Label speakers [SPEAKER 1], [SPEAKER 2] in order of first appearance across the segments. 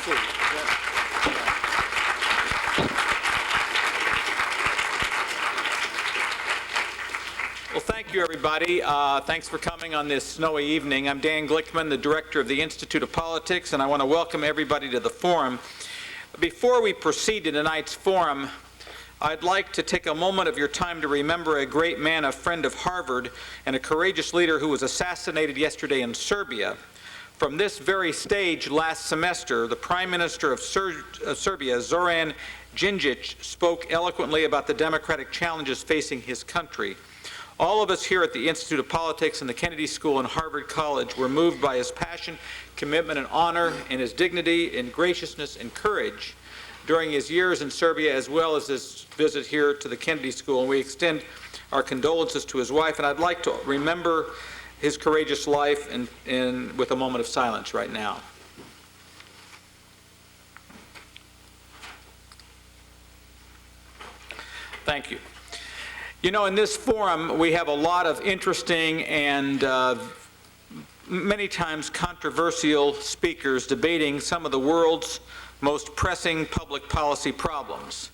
[SPEAKER 1] Merci. Well, thank you, everybody. Thanks for coming on this snowy evening. I'm Dan Glickman, the director of the Institute of Politics, and I want to welcome everybody to the forum. Before we proceed to tonight's forum, I'd like to take a moment of your time to remember a great man, a friend of Harvard, and a courageous leader who was assassinated yesterday in Serbia. From this very stage last semester, the Prime Minister of Serbia, Zoran Djindjic, spoke eloquently about the democratic challenges facing his country. All of us here at the Institute of Politics and the Kennedy School and Harvard College were moved by his passion, commitment, and honor, and his dignity and graciousness and courage during his years in Serbia, as well as his visit here to the Kennedy School. And we extend our condolences to his wife, and I'd like to remember his courageous life and with a moment of silence right now. Thank you. You know, in this forum, we have a lot of interesting and many times controversial speakers debating some of the world's most pressing public policy problems,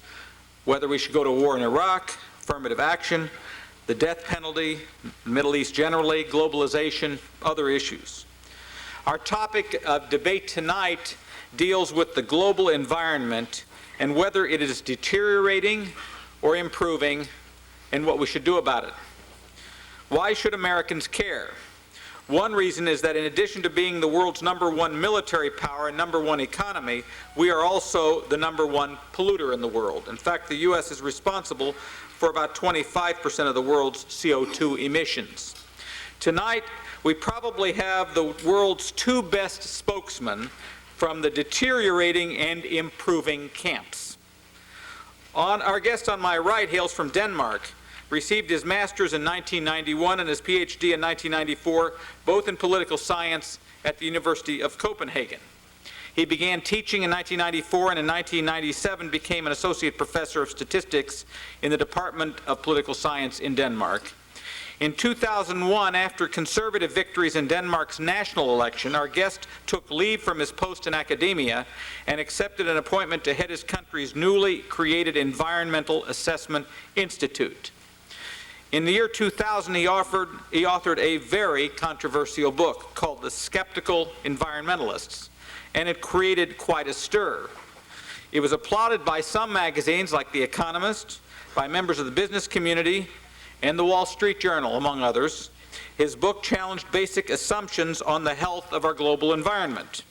[SPEAKER 1] whether we should go to war in Iraq, affirmative action, the death penalty, the Middle East generally, globalization, other issues. Our topic of debate tonight deals with the global environment and whether it is deteriorating or improving and what we should do about it. Why should Americans care? One reason is that in addition to being the world's #1 military power and #1 economy, we are also the #1 polluter in the world. In fact, the U.S. is responsible for about 25% of the world's CO2 emissions. Tonight, we probably have the world's two best spokesmen from the deteriorating and improving camps. Our guest on my right hails from Denmark, received his master's in 1991 and his PhD in 1994, both in political science at the University of Copenhagen. He began teaching in 1994 and in 1997 became an associate professor of statistics in the Department of Political Science in Denmark. In 2001, after conservative victories in Denmark's national election, our guest took leave from his post in academia and accepted an appointment to head his country's newly created Environmental Assessment Institute. In the year 2000, he authored a very controversial book called The Skeptical Environmentalists, and it created quite a stir. It was applauded by some magazines like The Economist, by members of the business community, and the Wall Street Journal, among others. His book challenged basic assumptions on the health of our global environment.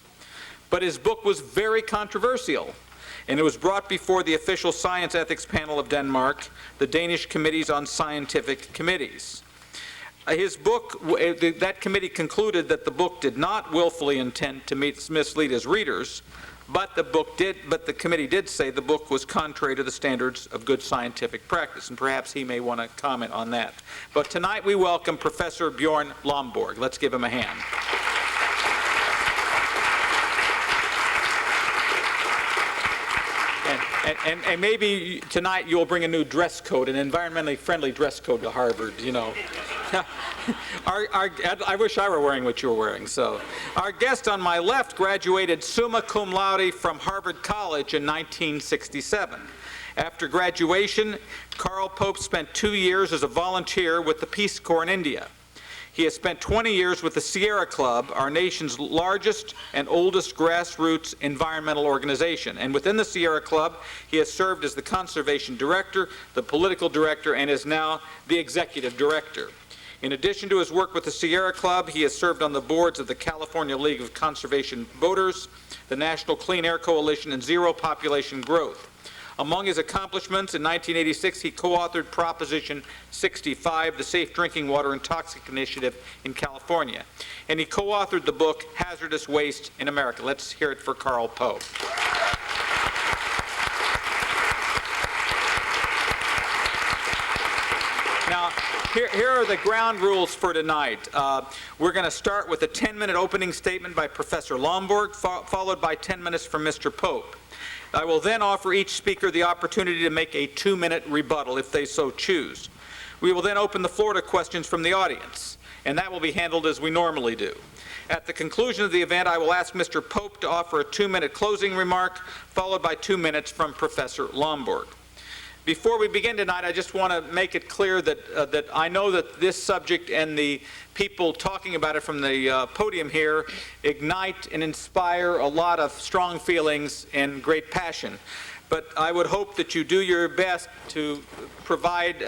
[SPEAKER 1] But his book was very controversial, and it was brought before the official science ethics panel of Denmark, the Danish Committees on Scientific Committees. His book, that committee concluded that the book did not willfully intend to mislead his readers, but the committee did say the book was contrary to the standards of good scientific practice, and perhaps he may want to comment on that. But tonight we welcome Professor Bjorn Lomborg. Let's give him a hand. And maybe tonight you'll bring a new dress code, an environmentally friendly dress code to Harvard, you know. I wish I were wearing what you're wearing. So, our guest on my left graduated summa cum laude from Harvard College in 1967. After graduation, Carl Pope spent 2 years as a volunteer with the Peace Corps in India. He has spent 20 years with the Sierra Club, our nation's largest and oldest grassroots environmental organization. And within the Sierra Club, he has served as the conservation director, the political director, and is now the executive director. In addition to his work with the Sierra Club, he has served on the boards of the California League of Conservation Voters, the National Clean Air Coalition, and Zero Population Growth. Among his accomplishments, in 1986, he co-authored Proposition 65, the Safe Drinking Water and Toxic Initiative in California. And he co-authored the book, Hazardous Waste in America. Let's hear it for Carl Pope. Now, here are the ground rules for tonight. We're going to start with a 10-minute opening statement by Professor Lomborg, followed by 10 minutes from Mr. Pope. I will then offer each speaker the opportunity to make a 2-minute rebuttal if they so choose. We will then open the floor to questions from the audience. and that will be handled as we normally do. At the conclusion of the event, I will ask Mr. Pope to offer a 2-minute closing remark, followed by 2 minutes from Professor Lomborg. Before we begin tonight, I just want to make it clear that, that I know that this subject and the people talking about it from the podium here ignite and inspire a lot of strong feelings and great passion. But I would hope that you do your best to provide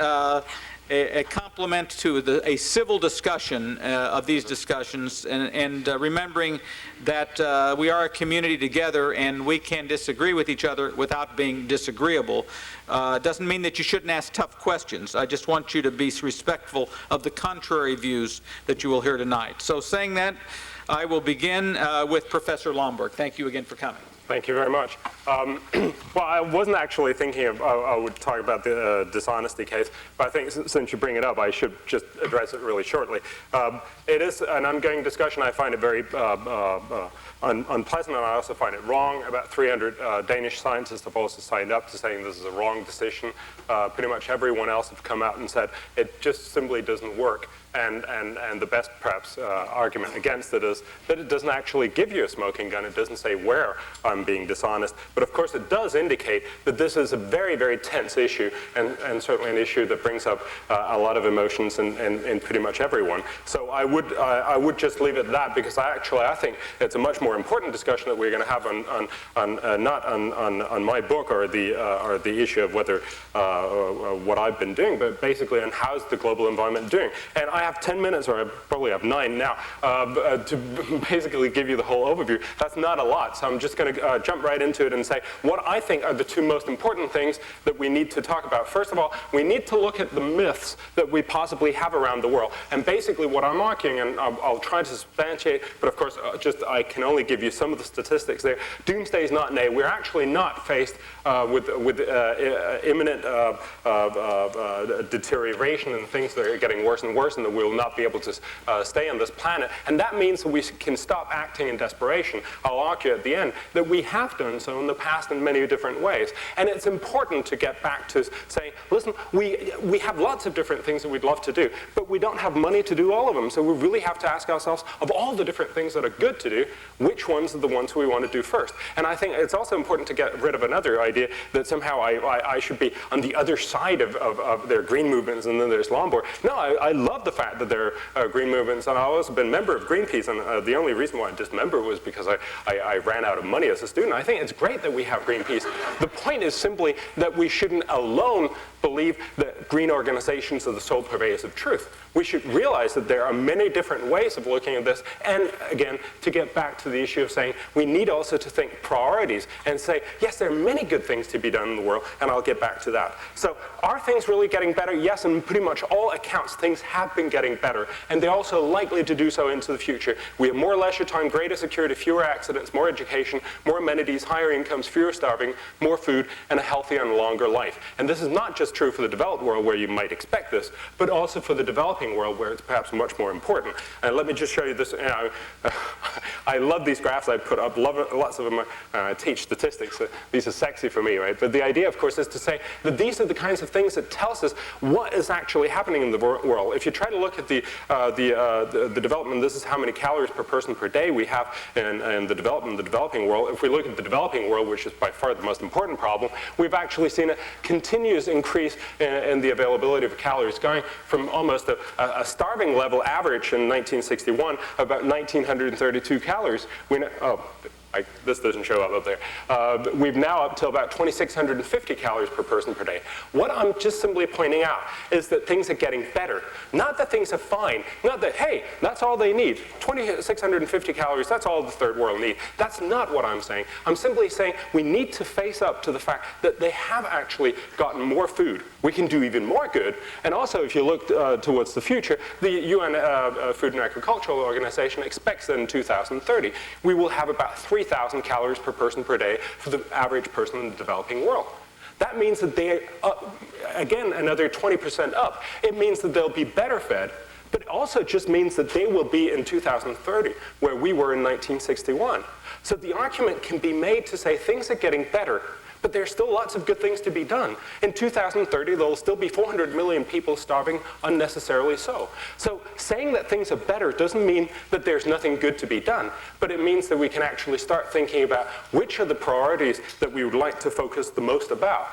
[SPEAKER 1] a complement to a civil discussion of these discussions, and remembering that we are a community together and we can disagree with each other without being disagreeable. Doesn't mean that you shouldn't ask tough questions. I just want you to be respectful of the contrary views that you will hear tonight. So saying that, I will begin with Professor Lomborg. Thank you again for coming.
[SPEAKER 2] Thank you very much. Well, I wasn't actually thinking of, I would talk about the dishonesty case, but I think since you bring it up, I should just address it really shortly. It is an ongoing discussion. I find it very unpleasant, and I also find it wrong. About 300 Danish scientists have also signed up to saying this is a wrong decision. Pretty much everyone else have come out and said it just simply doesn't work. And the best, perhaps, argument against it is that it doesn't actually give you a smoking gun. It doesn't say where I'm being dishonest. But of course, it does indicate that this is a very, very tense issue, and certainly an issue that brings up a lot of emotions in pretty much everyone. So I would just leave it at that, because I think it's a much more important discussion that we're going to have not on my book or the issue of whether what I've been doing, but basically on how's the global environment doing. And I have 10 minutes, or I probably have 9 now, to basically give you the whole overview. That's not a lot, so I'm just going to jump right into it and say what I think are the 2 most important things that we need to talk about. First of all, we need to look at the myths that we possibly have around the world. And basically what I'm arguing, and I'll try to substantiate, but of course I can only give you some of the statistics there. Doomsday is not nay. We're actually not faced with imminent deterioration and things that are getting worse and worse, and that we'll not be able to stay on this planet. And that means that we can stop acting in desperation. I'll argue at the end that we have done so in the past in many different ways. And it's important to get back to saying, listen, we have lots of different things that we'd love to do, but we don't have money to do all of them. So we really have to ask ourselves, of all the different things that are good to do, which ones are the ones we want to do first? And I think it's also important to get rid of another idea that somehow I should be on the other side of their green movements, and then there's Lomborg. No, I love the fact that there are green movements, and I've also been a member of Greenpeace, and the only reason why I dismembered was because I ran out of money as a student. I think it's great that we have Greenpeace. The point is simply that we shouldn't alone believe that green organizations are the sole purveyors of truth. We should realize that there are many different ways of looking at this, and again, to get back to the issue of saying we need also to think priorities and say, yes, there are many good things to be done in the world, and I'll get back to that. So are things really getting better? Yes, and pretty much all accounts, things have been getting better, and they're also likely to do so into the future. We have more leisure time, greater security, fewer accidents, more education, more amenities, higher incomes, fewer starving, more food, and a healthier and longer life. And this is not just true for the developed world, where you might expect this, but also for the developing world, where it's perhaps much more important. And let me just show you this. I love these graphs I put up. Lots of them. I teach statistics. So these are sexy for me, right? But the idea, of course, is to say that these are the kinds of things that tells us what is actually happening in the world. If you try to look at the development, this is how many calories per person per day we have in the developing world. If we look at the developing world, which is by far the most important problem, we've actually seen a continuous increase in the availability of calories, going from almost a starving level average in 1961, about 1,932 calories. This doesn't show up there. We've now up to about 2,650 calories per person per day. What I'm just simply pointing out is that things are getting better. Not that things are fine. Not that, hey, that's all they need. 2,650 calories, that's all the third world need. That's not what I'm saying. I'm simply saying we need to face up to the fact that they have actually gotten more food. We can do even more good. And also, if you look towards the future, the UN Food and Agricultural Organization expects that in 2030, we will have about 3,000 calories per person per day for the average person in the developing world. That means that they, again, another 20% up. It means that they'll be better fed, but it also just means that they will be in 2030 where we were in 1961. So the argument can be made to say things are getting better, but there's still lots of good things to be done. In 2030, there'll still be 400 million people starving unnecessarily so. So saying that things are better doesn't mean that there's nothing good to be done, but it means that we can actually start thinking about which are the priorities that we would like to focus the most about.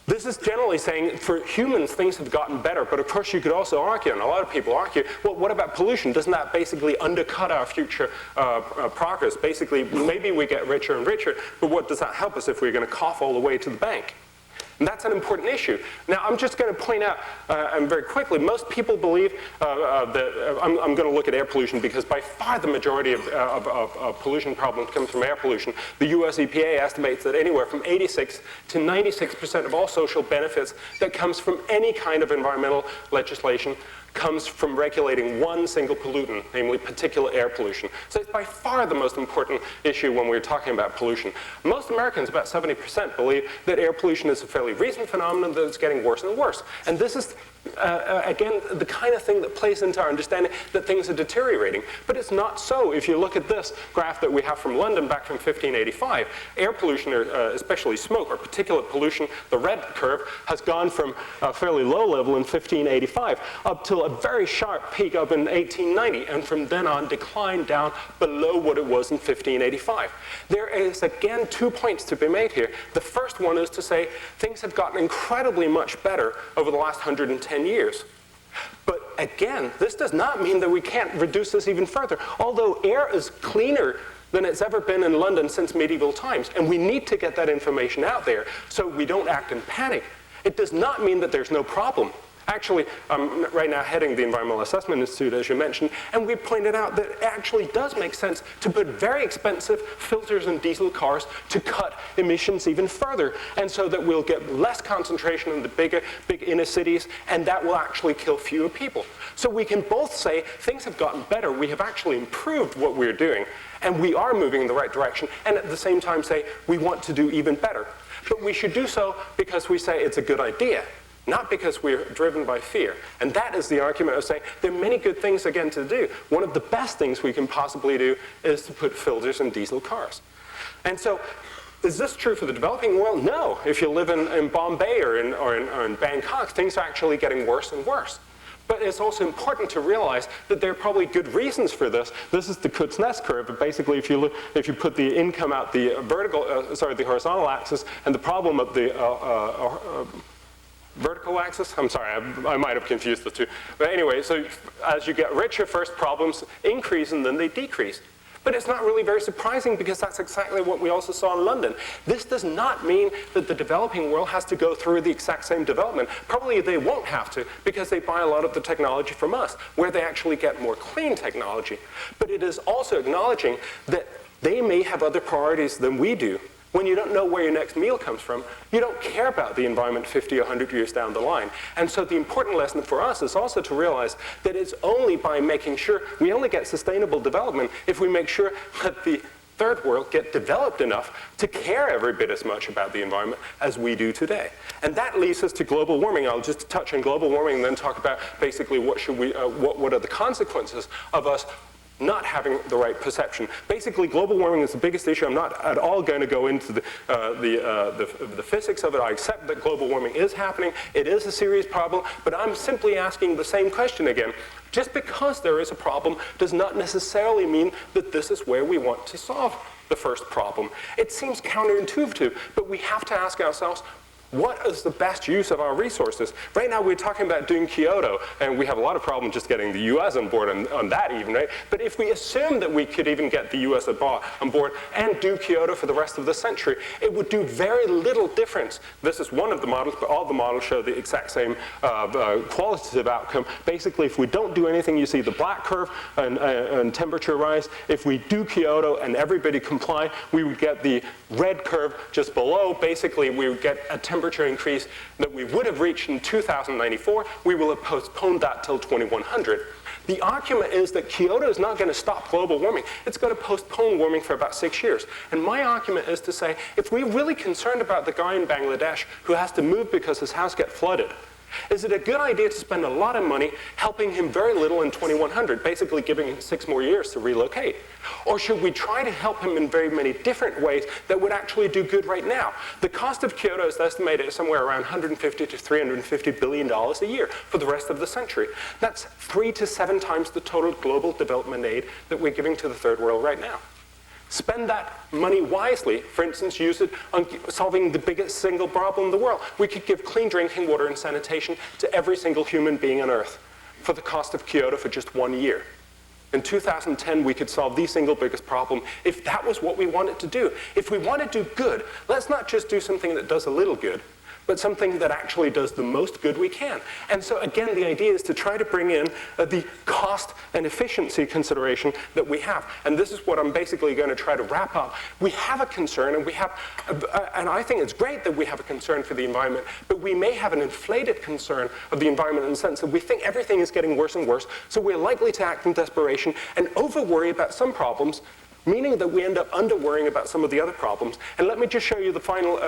[SPEAKER 2] This is generally saying for humans things have gotten better, but of course you could also argue, and a lot of people argue, well, what about pollution? Doesn't that basically undercut our future progress? Basically, maybe we get richer and richer, but what does that help us if we're going to cough all the way to the bank? And that's an important issue. Now, I'm just going to point out, and very quickly, most people believe that, I'm going to look at air pollution because by far the majority of pollution problems comes from air pollution. The US EPA estimates that anywhere from 86 to 96% of all social benefits that comes from any kind of environmental legislation comes from regulating one single pollutant, namely particulate air pollution. So it's by far the most important issue when we're talking about pollution. Most Americans, about 70%, believe that air pollution is a fairly recent phenomenon that is getting worse and worse. And this is, again, the kind of thing that plays into our understanding that things are deteriorating. But it's not so. If you look at this graph that we have from London back from 1585, air pollution, or especially smoke or particulate pollution, the red curve, has gone from a fairly low level in 1585 up to a very sharp peak up in 1890, and from then on declined down below what it was in 1585. There is, again, 2 points to be made here. The first one is to say things have gotten incredibly much better over the last 110 years. But again, this does not mean that we can't reduce this even further. Although air is cleaner than it's ever been in London since medieval times, and we need to get that information out there so we don't act in panic, it does not mean that there's no problem. Actually, I'm right now heading the Environmental Assessment Institute, as you mentioned, and we pointed out that it actually does make sense to put very expensive filters in diesel cars to cut emissions even further, and so that we'll get less concentration in the big inner cities, and that will actually kill fewer people. So we can both say things have gotten better, we have actually improved what we're doing, and we are moving in the right direction, and at the same time say we want to do even better. But we should do so because we say it's a good idea, not because we're driven by fear. And that is the argument of saying there are many good things, again, to do. One of the best things we can possibly do is to put filters in diesel cars. And so, is this true for the developing world? No. If you live in Bombay or in Bangkok, things are actually getting worse and worse. But it's also important to realize that there are probably good reasons for this. This is the Kuznets curve. But basically, if you put the income out the the horizontal axis, and the problem of the vertical axis? I'm sorry, I might have confused the two. But anyway, so as you get richer, first problems increase and then they decrease. But it's not really very surprising because that's exactly what we also saw in London. This does not mean that the developing world has to go through the exact same development. Probably they won't have to because they buy a lot of the technology from us, where they actually get more clean technology. But it is also acknowledging that they may have other priorities than we do. When you don't know where your next meal comes from, you don't care about the environment 50 or 100 years down the line. And so the important lesson for us is also to realize that it's only by making sure we only get sustainable development if we make sure that the third world get developed enough to care every bit as much about the environment as we do today. And that leads us to global warming. I'll just touch on global warming and then talk about basically what are the consequences of us not having the right perception. Basically, global warming is the biggest issue. I'm not at all going to go into the physics of it. I accept that global warming is happening. It is a serious problem, but I'm simply asking the same question again. Just because there is a problem does not necessarily mean that this is where we want to solve the first problem. It seems counterintuitive, but we have to ask ourselves, what is the best use of our resources? Right now we're talking about doing Kyoto, and we have a lot of problems just getting the US on board on that even, right? But if we assume that we could even get the US on board and do Kyoto for the rest of the century, it would do very little difference. This is one of the models, but all the models show the exact same qualitative outcome. Basically, if we don't do anything, you see the black curve and temperature rise. If we do Kyoto and everybody comply, we would get the red curve just below. Basically, we would get a temperature increase that we would have reached in 2094. We will have postponed that till 2100. The argument is that Kyoto is not going to stop global warming. It's going to postpone warming for about 6 years. And my argument is to say, if we're really concerned about the guy in Bangladesh who has to move because his house gets flooded, Is it a good idea to spend a lot of money helping him very little in 2100, basically giving him 6 more years to relocate? Or should we try to help him in very many different ways that would actually do good right now? The cost of Kyoto is estimated at somewhere around $150 to $350 billion a year for the rest of the century. That's 3 to 7 times the total global development aid that we're giving to the third world right now. Spend that money wisely. For instance, use it on solving the biggest single problem in the world. We could give clean drinking water and sanitation to every single human being on Earth for the cost of Kyoto for just 1 year. In 2010, we could solve the single biggest problem if that was what we wanted to do. If we want to do good, let's not just do something that does a little good, but something that actually does the most good we can. And so again, the idea is to try to bring in the cost and efficiency consideration that we have. And this is what I'm basically going to try to wrap up. We have a concern, and and I think it's great that we have a concern for the environment, but we may have an inflated concern of the environment in the sense that we think everything is getting worse and worse, so we're likely to act in desperation and over-worry about some problems, meaning that we end up under-worrying about some of the other problems. And let me just show you the final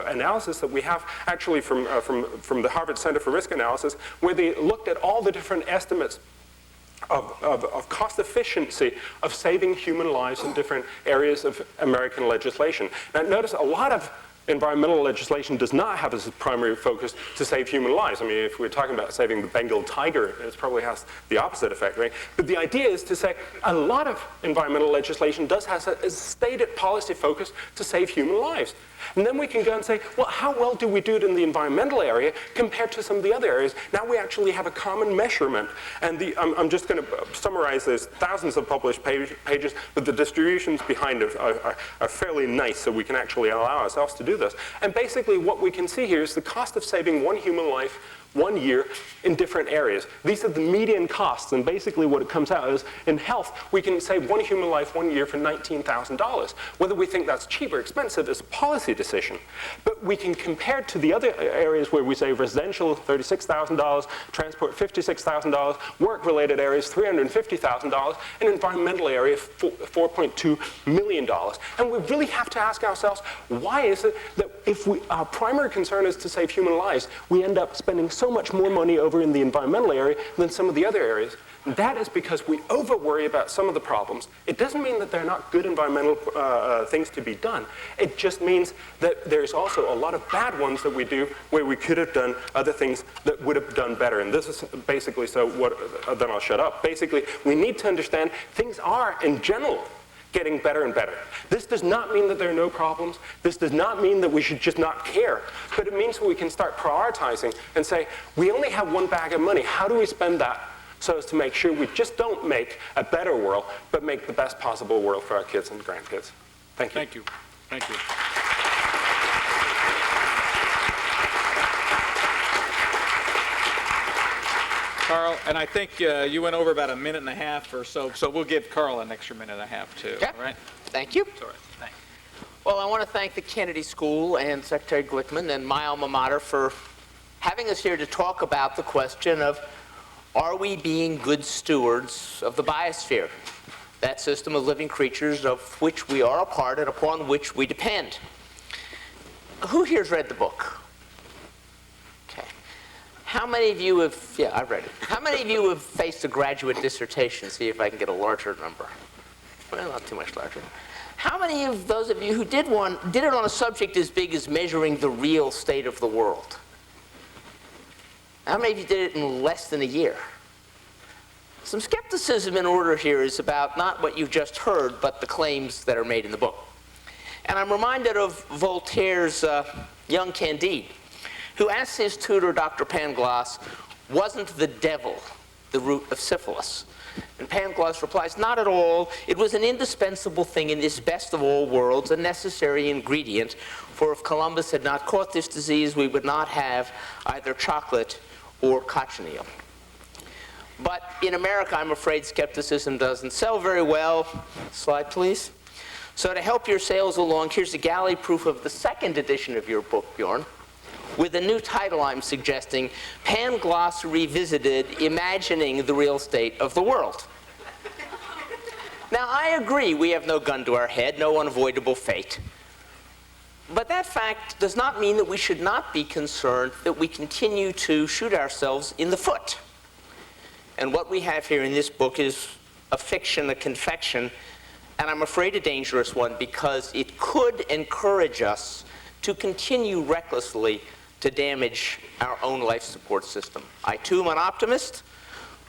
[SPEAKER 2] analysis that we have actually from the Harvard Center for Risk Analysis, where they looked at all the different estimates of cost efficiency of saving human lives in different areas of American legislation. Now notice a lot of environmental legislation does not have as a primary focus to save human lives. I mean, if we're talking about saving the Bengal tiger, it probably has the opposite effect, right? But the idea is to say a lot of environmental legislation does have a stated policy focus to save human lives. And then we can go and say, well, how well do we do it in the environmental area compared to some of the other areas? Now we actually have a common measurement. And I'm just going to summarize. There's thousands of published pages, but the distributions behind it are fairly nice, so we can actually allow ourselves to do this. And basically what we can see here is the cost of saving 1 human life 1 year in different areas. These are the median costs, and basically what it comes out is, in health, we can save 1 human life 1 year for $19,000. Whether we think that's cheap or expensive is a policy decision. But we can compare it to the other areas where we save residential, $36,000, transport, $56,000, work-related areas, $350,000, and environmental area, $4.2 million. And we really have to ask ourselves, why is it that if our primary concern is to save human lives, we end up spending so much more money over in the environmental area than some of the other areas? That is because we over-worry about some of the problems. It doesn't mean that they're not good environmental things to be done. It just means that there's also a lot of bad ones that we do where we could have done other things that would have done better. And this is basically, then I'll shut up. Basically, we need to understand things are, in general, getting better and better. This does not mean that there are no problems. This does not mean that we should just not care. But it means that we can start prioritizing and say, we only have 1 bag of money. How do we spend that so as to make sure we just don't make a better world, but make the best possible world for our kids and grandkids? Thank you.
[SPEAKER 1] Thank you. Thank you. Carl, and I think you went over about 1.5 minutes or so, so we'll give Carl an extra 1.5 minutes too.
[SPEAKER 3] Yeah.
[SPEAKER 1] All right?
[SPEAKER 3] Thank you.
[SPEAKER 1] Sorry. Thanks.
[SPEAKER 3] Well, I want to thank the Kennedy School and Secretary Glickman and my alma mater for having us here to talk about the question of, are we being good stewards of the biosphere, that system of living creatures of which we are a part and upon which we depend? Who here's read the book? Okay. How many of you have, yeah, I've read it. How many of you have faced a graduate dissertation? See if I can get a larger number. Well, not too much larger. How many of those of you who did one did it on a subject as big as measuring the real state of the world? How many of you did it in less than a year? Some skepticism in order here is about not what you've just heard, but the claims that are made in the book. And I'm reminded of Voltaire's young Candide, who asked his tutor, Dr. Pangloss, wasn't the devil the root of syphilis? And Pangloss replies, not at all. It was an indispensable thing in this best of all worlds, a necessary ingredient, for if Columbus had not caught this disease, we would not have either chocolate or cochineal. But in America, I'm afraid skepticism doesn't sell very well. Slide, please. So to help your sales along, here's a galley proof of the 2nd edition of your book, Bjorn, with a new title I'm suggesting, Pangloss Revisited, Imagining the Real State of the World. Now, I agree we have no gun to our head, no unavoidable fate. But that fact does not mean that we should not be concerned that we continue to shoot ourselves in the foot. And what we have here in this book is a fiction, a confection, and I'm afraid a dangerous one, because it could encourage us to continue recklessly to damage our own life support system. I too am an optimist,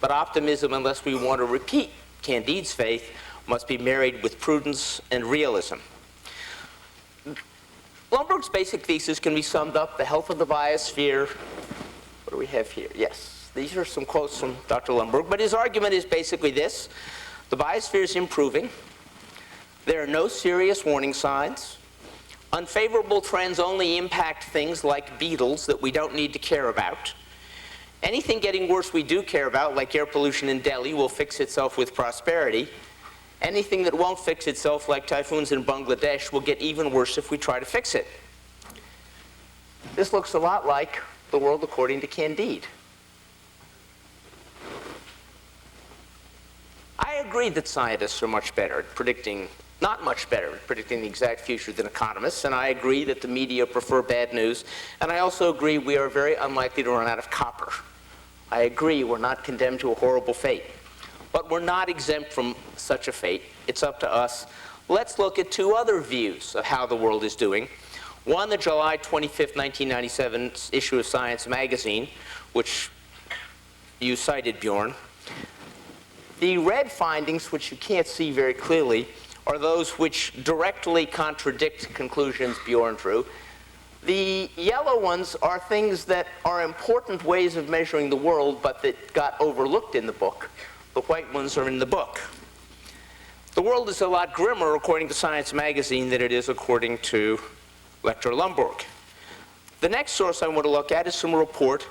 [SPEAKER 3] but optimism, unless we want to repeat Candide's faith, must be married with prudence and realism. Lomborg's basic thesis can be summed up: the health of the biosphere. What do we have here? Yes, these are some quotes from Dr. Lomborg, but his argument is basically this: the biosphere is improving. There are no serious warning signs. Unfavorable trends only impact things like beetles that we don't need to care about. Anything getting worse we do care about, like air pollution in Delhi, will fix itself with prosperity. Anything that won't fix itself, like typhoons in Bangladesh, will get even worse if we try to fix it. This looks a lot like the world according to Candide. I agree that scientists are much better at predicting, not much better at predicting the exact future than economists, and I agree that the media prefer bad news, and I also agree we are very unlikely to run out of copper. I agree we're not condemned to a horrible fate. But we're not exempt from such a fate. It's up to us. Let's look at two other views of how the world is doing. One, the July 25th, 1997 issue of Science magazine, which you cited, Bjorn. The red findings, which you can't see very clearly, are those which directly contradict conclusions Bjorn drew. The yellow ones are things that are important ways of measuring the world, but that got overlooked in the book. The white ones are in the book. The world is a lot grimmer, according to Science magazine, than it is according to Lecter Lomborg. The next source I want to look at is some report,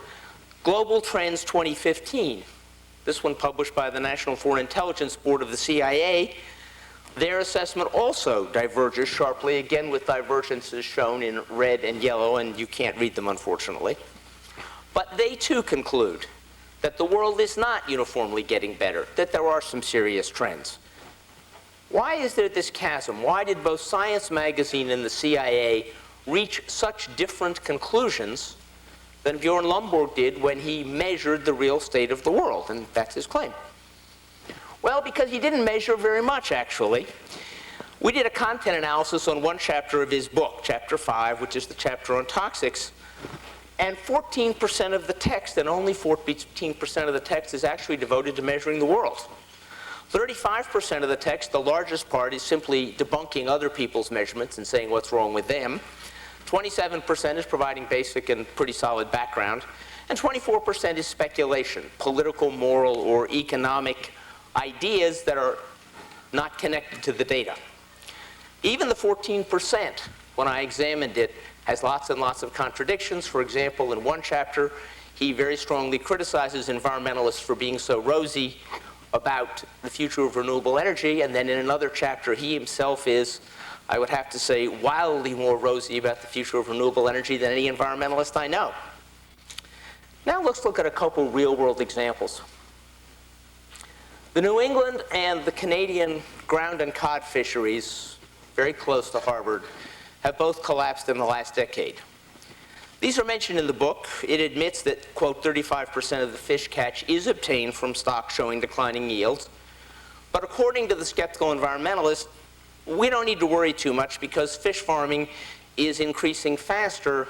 [SPEAKER 3] Global Trends 2015. This one published by the National Foreign Intelligence Board of the CIA. Their assessment also diverges sharply, again with divergences shown in red and yellow, and you can't read them, unfortunately. But they too conclude that the world is not uniformly getting better, that there are some serious trends. Why is there this chasm? Why did both Science magazine and the CIA reach such different conclusions than Bjorn Lomborg did when he measured the real state of the world? And that's his claim. Well, because he didn't measure very much, actually. We did a content analysis on one chapter of his book, Chapter 5, which is the chapter on toxics. And 14% of the text, and only 14% of the text, is actually devoted to measuring the world. 35% of the text, the largest part, is simply debunking other people's measurements and saying what's wrong with them. 27% is providing basic and pretty solid background. And 24% is speculation, political, moral, or economic ideas that are not connected to the data. Even the 14%, when I examined it, has lots and lots of contradictions. For example, in one chapter, he very strongly criticizes environmentalists for being so rosy about the future of renewable energy, and then in another chapter, he himself is, I would have to say, wildly more rosy about the future of renewable energy than any environmentalist I know. Now let's look at a couple real-world examples. The New England and the Canadian ground and cod fisheries, very close to Harvard, have both collapsed in the last decade. These are mentioned in the book. It admits that, quote, 35% of the fish catch is obtained from stocks showing declining yields. But according to the skeptical environmentalists, we don't need to worry too much because fish farming is increasing faster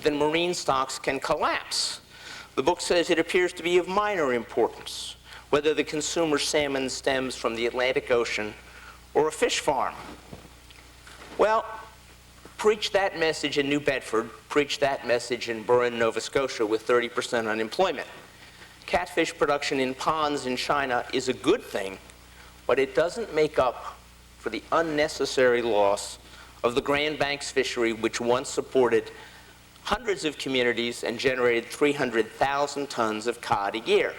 [SPEAKER 3] than marine stocks can collapse. The book says it appears to be of minor importance whether the consumer salmon stems from the Atlantic Ocean or a fish farm. Well, preach that message in New Bedford, preach that message in Burin, Nova Scotia with 30% unemployment. Catfish production in ponds in China is a good thing, but it doesn't make up for the unnecessary loss of the Grand Banks fishery, which once supported hundreds of communities and generated 300,000 tons of cod a year.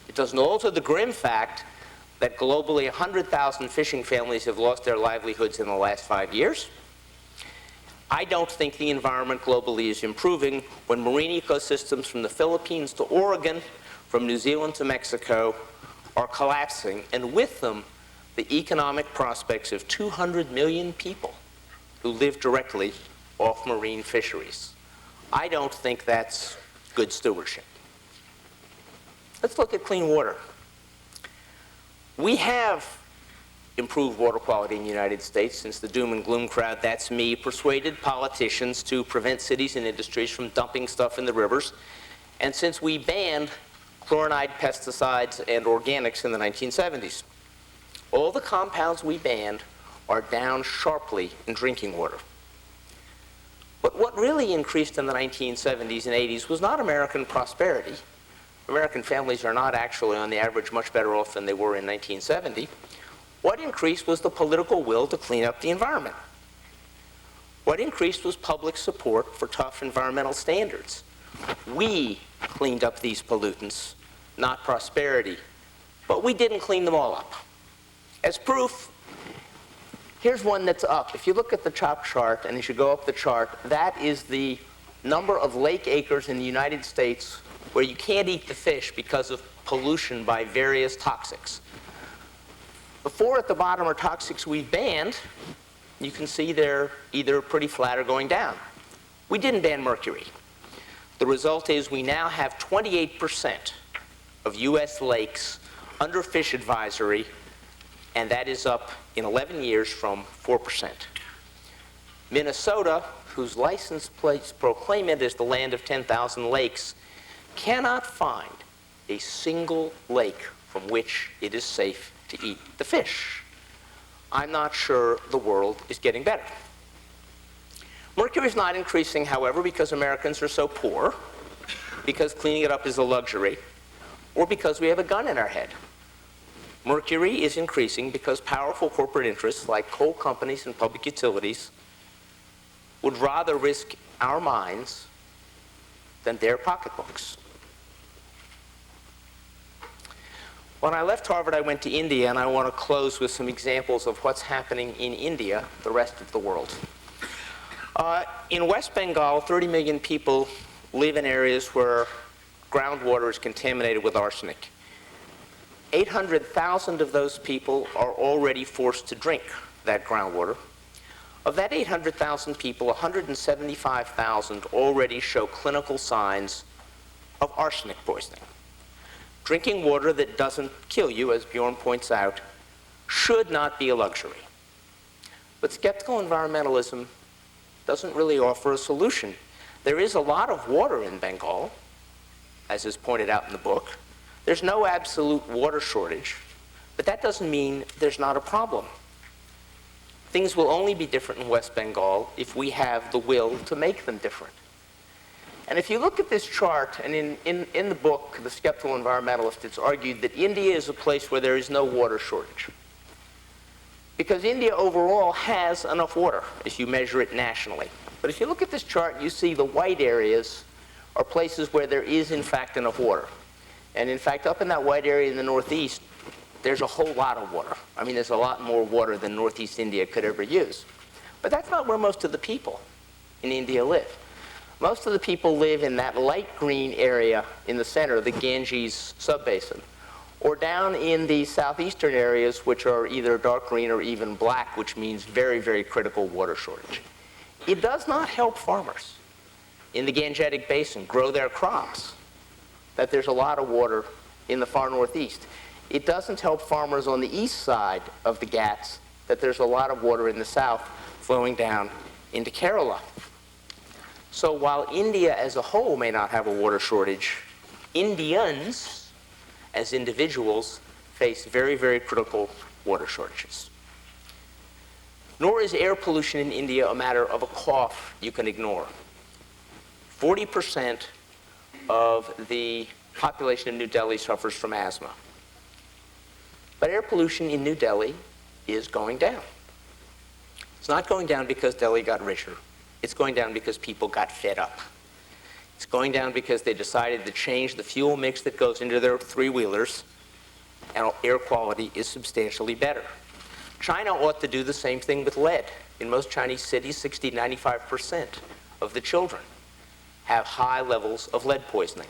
[SPEAKER 3] It doesn't alter the grim fact that globally 100,000 fishing families have lost their livelihoods in the last 5 years. I don't think the environment globally is improving when marine ecosystems from the Philippines to Oregon, from New Zealand to Mexico, are collapsing, and with them, the economic prospects of 200 million people who live directly off marine fisheries. I don't think that's good stewardship. Let's look at clean water. We have improved water quality in the United States since the doom and gloom crowd, that's me, persuaded politicians to prevent cities and industries from dumping stuff in the rivers, and since we banned chlorinated pesticides and organics in the 1970s. All the compounds we banned are down sharply in drinking water. But what really increased in the 1970s and 80s was not American prosperity. American families are not actually, on the average, much better off than they were in 1970. What increased was the political will to clean up the environment. What increased was public support for tough environmental standards. We cleaned up these pollutants, not prosperity, but we didn't clean them all up. As proof, here's one that's up. If you look at the top chart, and as you go up the chart, that is the number of lake acres in the United States where you can't eat the fish because of pollution by various toxics. The four at the bottom are toxics we've banned. You can see they're either pretty flat or going down. We didn't ban mercury. The result is we now have 28% of US lakes under fish advisory, and that is up in 11 years from 4%. Minnesota, whose license plates proclaim it as the land of 10,000 lakes, cannot find a single lake from which it is safe to eat the fish. I'm not sure the world is getting better. Mercury is not increasing, however, because Americans are so poor, because cleaning it up is a luxury, or because we have a gun in our head. Mercury is increasing because powerful corporate interests like coal companies and public utilities would rather risk our minds than their pocketbooks. When I left Harvard, I went to India, and I want to close with some examples of what's happening in India, the rest of the world. In West Bengal, 30 million people live in areas where groundwater is contaminated with arsenic. 800,000 of those people are already forced to drink that groundwater. Of that 800,000 people, 175,000 already show clinical signs of arsenic poisoning. Drinking water that doesn't kill you, as Bjorn points out, should not be a luxury. But skeptical environmentalism doesn't really offer a solution. There is a lot of water in Bengal, as is pointed out in the book. There's no absolute water shortage, but that doesn't mean there's not a problem. Things will only be different in West Bengal if we have the will to make them different. And if you look at this chart, and in the book, The Skeptical Environmentalist, it's argued that India is a place where there is no water shortage. Because India overall has enough water, if you measure it nationally. But if you look at this chart, you see the white areas are places where there is, in fact, enough water. And in fact, up in that white area in the northeast, there's a whole lot of water. I mean, there's a lot more water than northeast India could ever use. But that's not where most of the people in India live. Most of the people live in that light green area in the center, the Ganges subbasin, or down in the southeastern areas, which are either dark green or even black, which means very, very critical water shortage. It does not help farmers in the Gangetic Basin grow their crops that there's a lot of water in the far northeast. It doesn't help farmers on the east side of the Ghats that there's a lot of water in the south flowing down into Kerala. So while India as a whole may not have a water shortage, Indians as individuals face very, very critical water shortages. Nor is air pollution in India a matter of a cough you can ignore. 40% of the population of New Delhi suffers from asthma. But air pollution in New Delhi is going down. It's not going down because Delhi got richer. It's going down because people got fed up. It's going down because they decided to change the fuel mix that goes into their three-wheelers, and air quality is substantially better. China ought to do the same thing with lead. In most Chinese cities, 90–95% of the children have high levels of lead poisoning.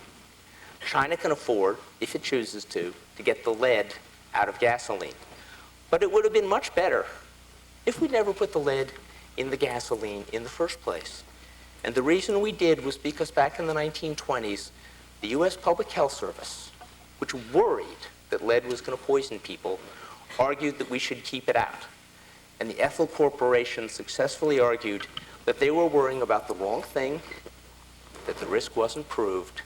[SPEAKER 3] China can afford, if it chooses to get the lead out of gasoline. But it would have been much better if we never put the lead in the gasoline in the first place. And the reason we did was because back in the 1920s, the U.S. Public Health Service, which worried that lead was going to poison people, argued that we should keep it out. And the Ethel Corporation successfully argued that they were worrying about the wrong thing, that the risk wasn't proved,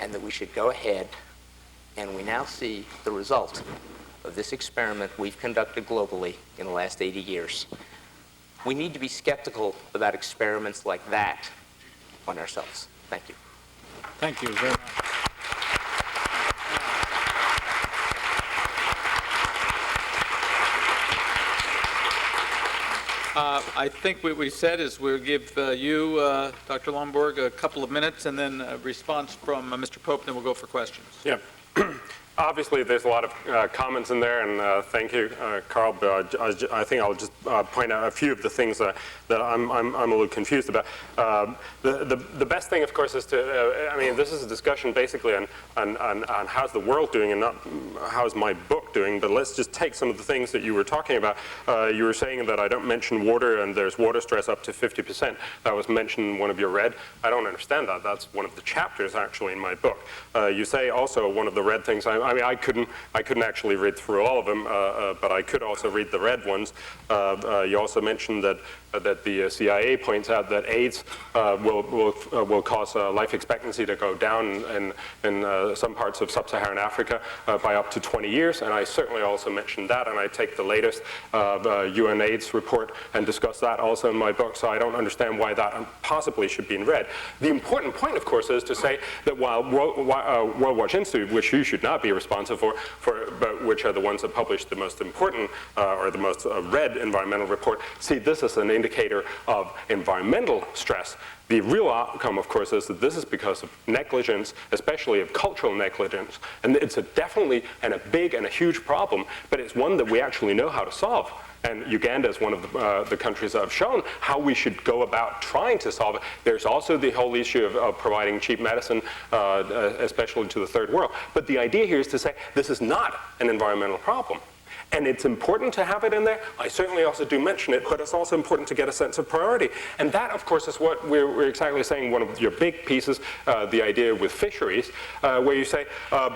[SPEAKER 3] and that we should go ahead. And we now see the result of this experiment we've conducted globally in the last 80 years. We need to be skeptical about experiments like that on ourselves. Thank you.
[SPEAKER 1] Thank you very much. I think what we said is we'll give you, Dr. Lomborg, a couple of minutes, and then a response from Mr. Pope, then we'll go for questions.
[SPEAKER 2] Yeah. Obviously, there's a lot of comments in there, and thank you, Carl. But I think I'll just point out a few of the things that I'm a little confused about. The best thing, of course, is to, I mean, this is a discussion basically on how's the world doing and not how's my book doing, but let's just take some of the things that you were talking about. You were saying that I don't mention water, and there's water stress up to 50%. That was mentioned in one of your red. I don't understand that. That's one of the chapters, actually, in my book. You say also one of the red things, I mean, I couldn't actually read through all of them, but I could also read the red ones. You also mentioned that the CIA points out that AIDS will cause life expectancy to go down in some parts of sub-Saharan Africa by up to 20 years, and I certainly also mentioned that, and I take the latest UN AIDS report and discuss that also in my book, so I don't understand why that possibly should be in red. The important point, of course, is to say that while World Watch Institute, which you should not be responsible for, but which are the ones that publish the most important or the most read environmental report, see this as an indicator of environmental stress. The real outcome, of course, is that this is because of negligence, especially of cultural negligence. And it's definitely a big and a huge problem, but it's one that we actually know how to solve. And Uganda is one of the countries that have shown how we should go about trying to solve it. There's also the whole issue of providing cheap medicine, especially to the third world. But the idea here is to say this is not an environmental problem. And it's important to have it in there. I certainly also do mention it, but it's also important to get a sense of priority. And that, of course, is what we're exactly saying, one of your big pieces, the idea with fisheries, where you say,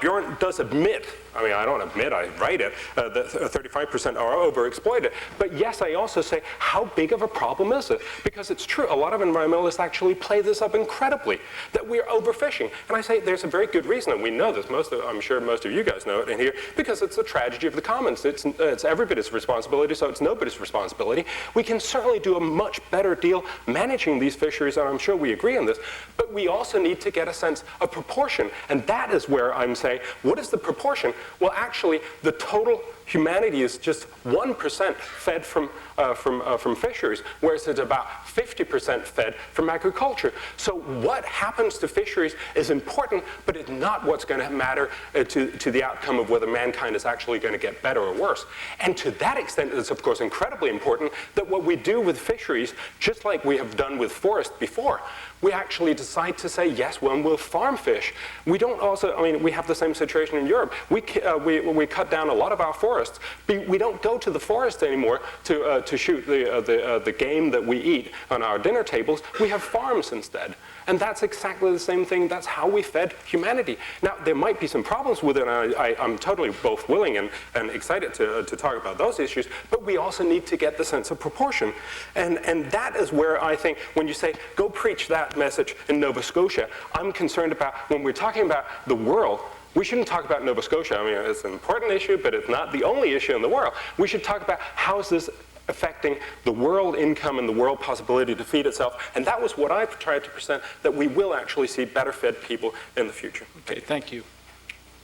[SPEAKER 2] Bjorn does admit, I mean, I don't admit, I write it, that 35% are overexploited. But yes, I also say, how big of a problem is it? Because it's true, a lot of environmentalists actually play this up incredibly, that we're overfishing. And I say there's a very good reason, and we know this, I'm sure most of you guys know it in here, because it's the tragedy of the commons. It's everybody's responsibility, so it's nobody's responsibility. We can certainly do a much better deal managing these fisheries, and I'm sure we agree on this, but we also need to get a sense of proportion, and that is where I'm saying, what is the proportion? Well, actually, the total humanity is just 1% fed from fisheries, whereas it's about 50% fed from agriculture. So what happens to fisheries is important, but it's not what's going to matter to the outcome of whether mankind is actually going to get better or worse. And to that extent, it's of course incredibly important that what we do with fisheries, just like we have done with forest before, we actually decide to say, yes, well, we'll farm fish. We don't also, I mean, we have the same situation in Europe. We cut down a lot of our forests. We don't go to the forest anymore to shoot the game that we eat on our dinner tables. We have farms instead. And that's exactly the same thing. That's how we fed humanity. Now, there might be some problems with it, and I'm totally both willing and excited to talk about those issues, but we also need to get the sense of proportion. And that is where I think, when you say, go preach that message in Nova Scotia, I'm concerned about, when we're talking about the world, we shouldn't talk about Nova Scotia. I mean, it's an important issue, but it's not the only issue in the world. We should talk about how is this affecting the world income and the world possibility to feed itself. And that was what I've tried to present, that we will actually see better fed people in the future.
[SPEAKER 1] Okay, thank you.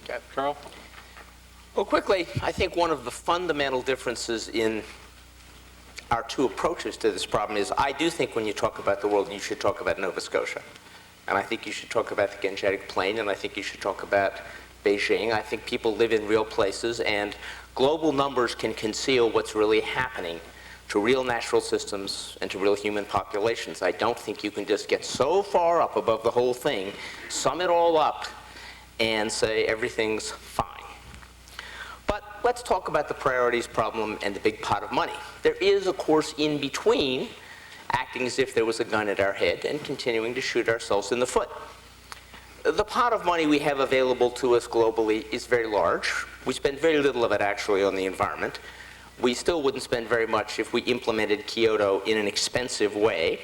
[SPEAKER 3] Okay.
[SPEAKER 1] Carl?
[SPEAKER 3] Well, quickly, I think one of the fundamental differences in our two approaches to this problem is, I do think when you talk about the world, you should talk about Nova Scotia. And I think you should talk about the Gangetic Plain, and I think you should talk about Beijing. I think people live in real places, and global numbers can conceal what's really happening to real natural systems and to real human populations. I don't think you can just get so far up above the whole thing, sum it all up, and say everything's fine. But let's talk about the priorities problem and the big pot of money. There is a course in between acting as if there was a gun at our head and continuing to shoot ourselves in the foot. The pot of money we have available to us globally is very large. We spend very little of it actually on the environment. We still wouldn't spend very much if we implemented Kyoto in an expensive way.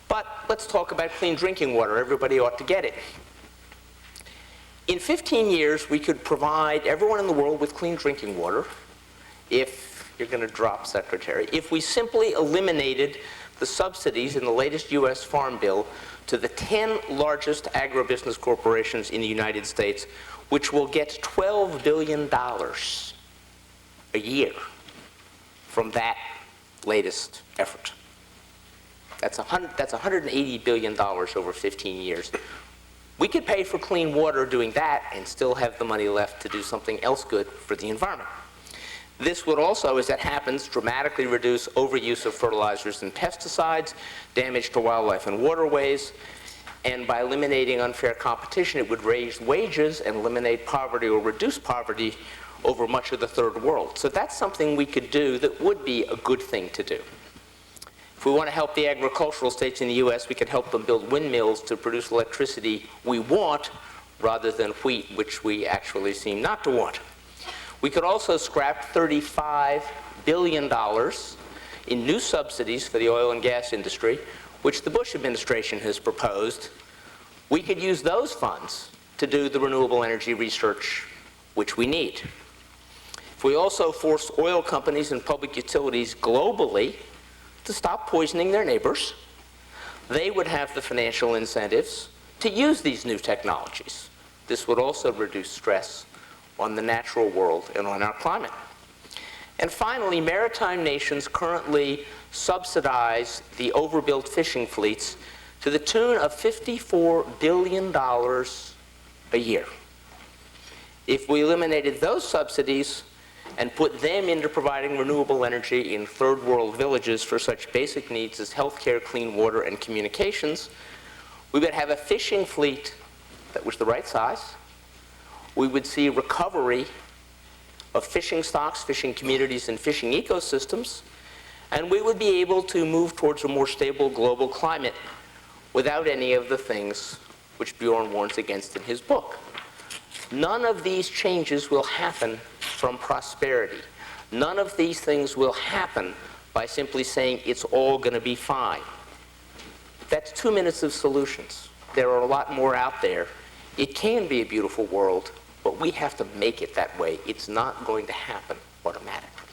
[SPEAKER 3] But let's talk about clean drinking water. Everybody ought to get it. In 15 years, we could provide everyone in the world with clean drinking water if, you're going to drop, Secretary, if we simply eliminated the subsidies in the latest U.S. Farm Bill to the 10 largest agribusiness corporations in the United States, which will get $12 billion a year from that latest effort. That's $180 billion over 15 years. We could pay for clean water doing that and still have the money left to do something else good for the environment. This would also, as that happens, dramatically reduce overuse of fertilizers and pesticides, damage to wildlife and waterways, and by eliminating unfair competition, it would raise wages and eliminate poverty or reduce poverty over much of the third world. So that's something we could do that would be a good thing to do. If we want to help the agricultural states in the U.S., we could help them build windmills to produce electricity we want rather than wheat, which we actually seem not to want. We could also scrap $35 billion in new subsidies for the oil and gas industry, which the Bush administration has proposed. We could use those funds to do the renewable energy research which we need. If we also force oil companies and public utilities globally to stop poisoning their neighbors, they would have the financial incentives to use these new technologies. This would also reduce stress on the natural world and on our climate. And finally, maritime nations currently subsidize the overbuilt fishing fleets to the tune of $54 billion a year. If we eliminated those subsidies and put them into providing renewable energy in third world villages for such basic needs as healthcare, clean water, and communications, we would have a fishing fleet that was the right size. We would see recovery of fishing stocks, fishing communities, and fishing ecosystems, and we would be able to move towards a more stable global climate without any of the things which Bjorn warns against in his book. None of these changes will happen from prosperity. None of these things will happen by simply saying it's all going to be fine. That's 2 minutes of solutions. There are a lot more out there. It can be a beautiful world, but we have to make it that way. It's not going to happen automatically.